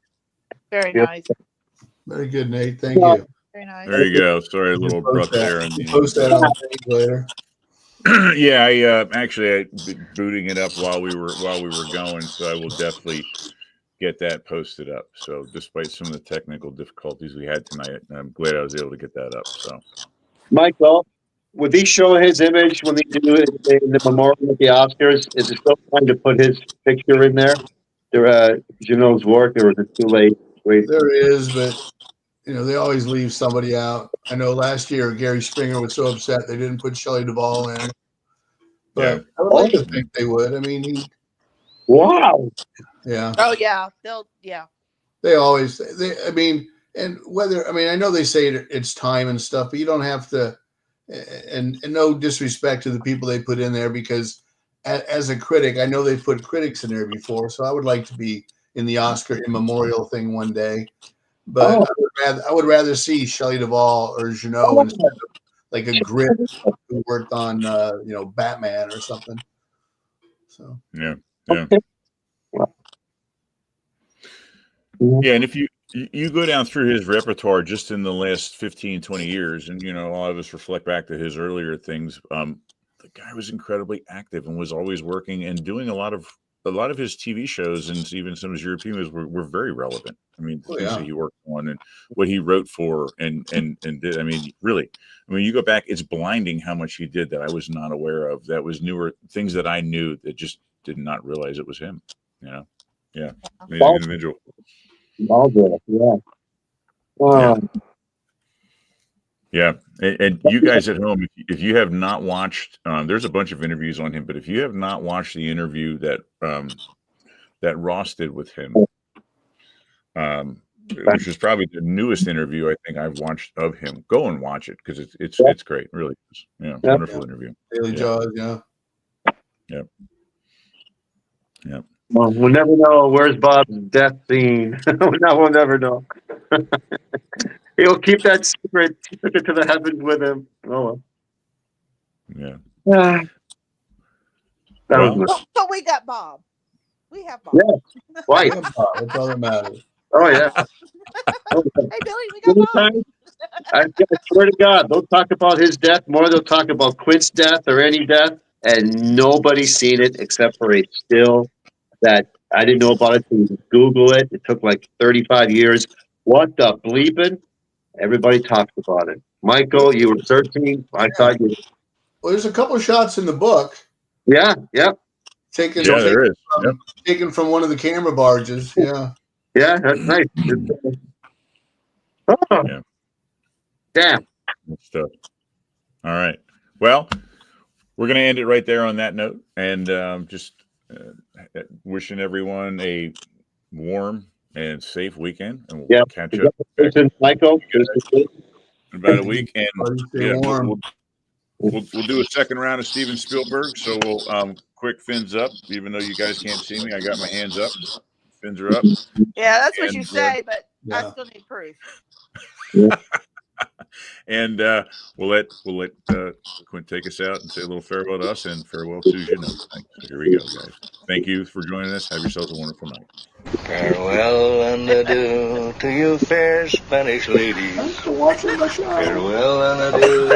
Very Yep. nice. Very good, Nate. Thank you. Very nice. There you go. Sorry, a You little post abrupt that. there. You post that on the page later. Yeah, I actually booting it up while we were going, so I will definitely get that posted up. So despite some of the technical difficulties we had tonight, I'm glad I was able to get that up. So Michael, would he show his image when they do it in the memorial at the Oscars? Is it still time to put his picture in there? Janot's work, or was it too late? Wait. There is, but they always leave somebody out. I know last year Gary Springer was so upset they didn't put Shelley Duvall in, but I would like to think they would. I mean, Wow. Yeah. Oh yeah, They always. I mean, and whether I know they say it's time and stuff, but you don't have to. And no disrespect to the people they put in there, because as a critic, I know they put critics in there before, so I would like to be in the Oscar in memorial thing one day. But I would rather see Shelley Duvall or Janot instead of like a Grit who worked on Batman or something. So yeah. Mm-hmm. Yeah, and if you go down through his repertoire just in the last 15, 20 years, and a lot of us reflect back to his earlier things, the guy was incredibly active and was always working and doing a lot of his TV shows, and even some of his European movies were very relevant. I mean, the things that he worked on and what he wrote for and did. I mean, really, you go back, it's blinding how much he did that I was not aware of. That was newer things that I knew that just did not realize it was him. Yeah, amazing individual. Yeah. Yeah, and you guys at home, if you have not watched, there's a bunch of interviews on him, but if you have not watched the interview that that Ross did with him, which is probably the newest interview I think I've watched of him. Go and watch it because it's great. It really is. Yeah, wonderful interview. Daily Jaws, yeah. Yep. Yep. Well, we'll never know. Where's Bob's death scene? We'll never know. He'll keep that secret. Took it to the heavens with him. Oh well. Yeah. That Well, was So we got Bob. We have Bob. yeah. White. That's all that matters. Oh yeah. Hey Billy, we got Bob. I swear to God, they'll talk about his death more. They'll talk about Quint's death or any death, and nobody's seen it except for a still that I didn't know about it. So Google it. It took like 35 years. What the bleeping? Everybody talks about it. Michael, you were 13. I thought you. Well, there's a couple of shots in the book. Yeah. Taken from one of the camera barges. Yeah. Yeah, that's nice. Oh, yeah. Damn. Good stuff. All right. Well, we're going to end it right there on that note, and just wishing everyone a warm and safe weekend, and we'll catch up Michael, in about a week, and Stay warm. We'll do a second round of Steven Spielberg. So we'll quick fins up, even though you guys can't see me. I got my hands up. Fins are up. Yeah, that's what you say, but I still need proof. And we'll let Quint take us out and say a little farewell to us and farewell to Jeanette. So here we go, guys. Thank you for joining us. Have yourselves a wonderful night. Farewell and adieu to you fair Spanish ladies. Farewell and adieu,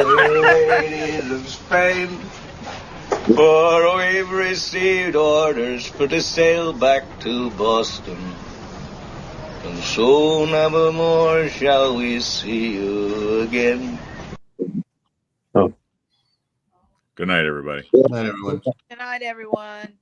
ladies of Spain. For we've received orders for to sail back to Boston. And so never more shall we see you again. Good night, everybody. Good night, everyone. Good night, everyone.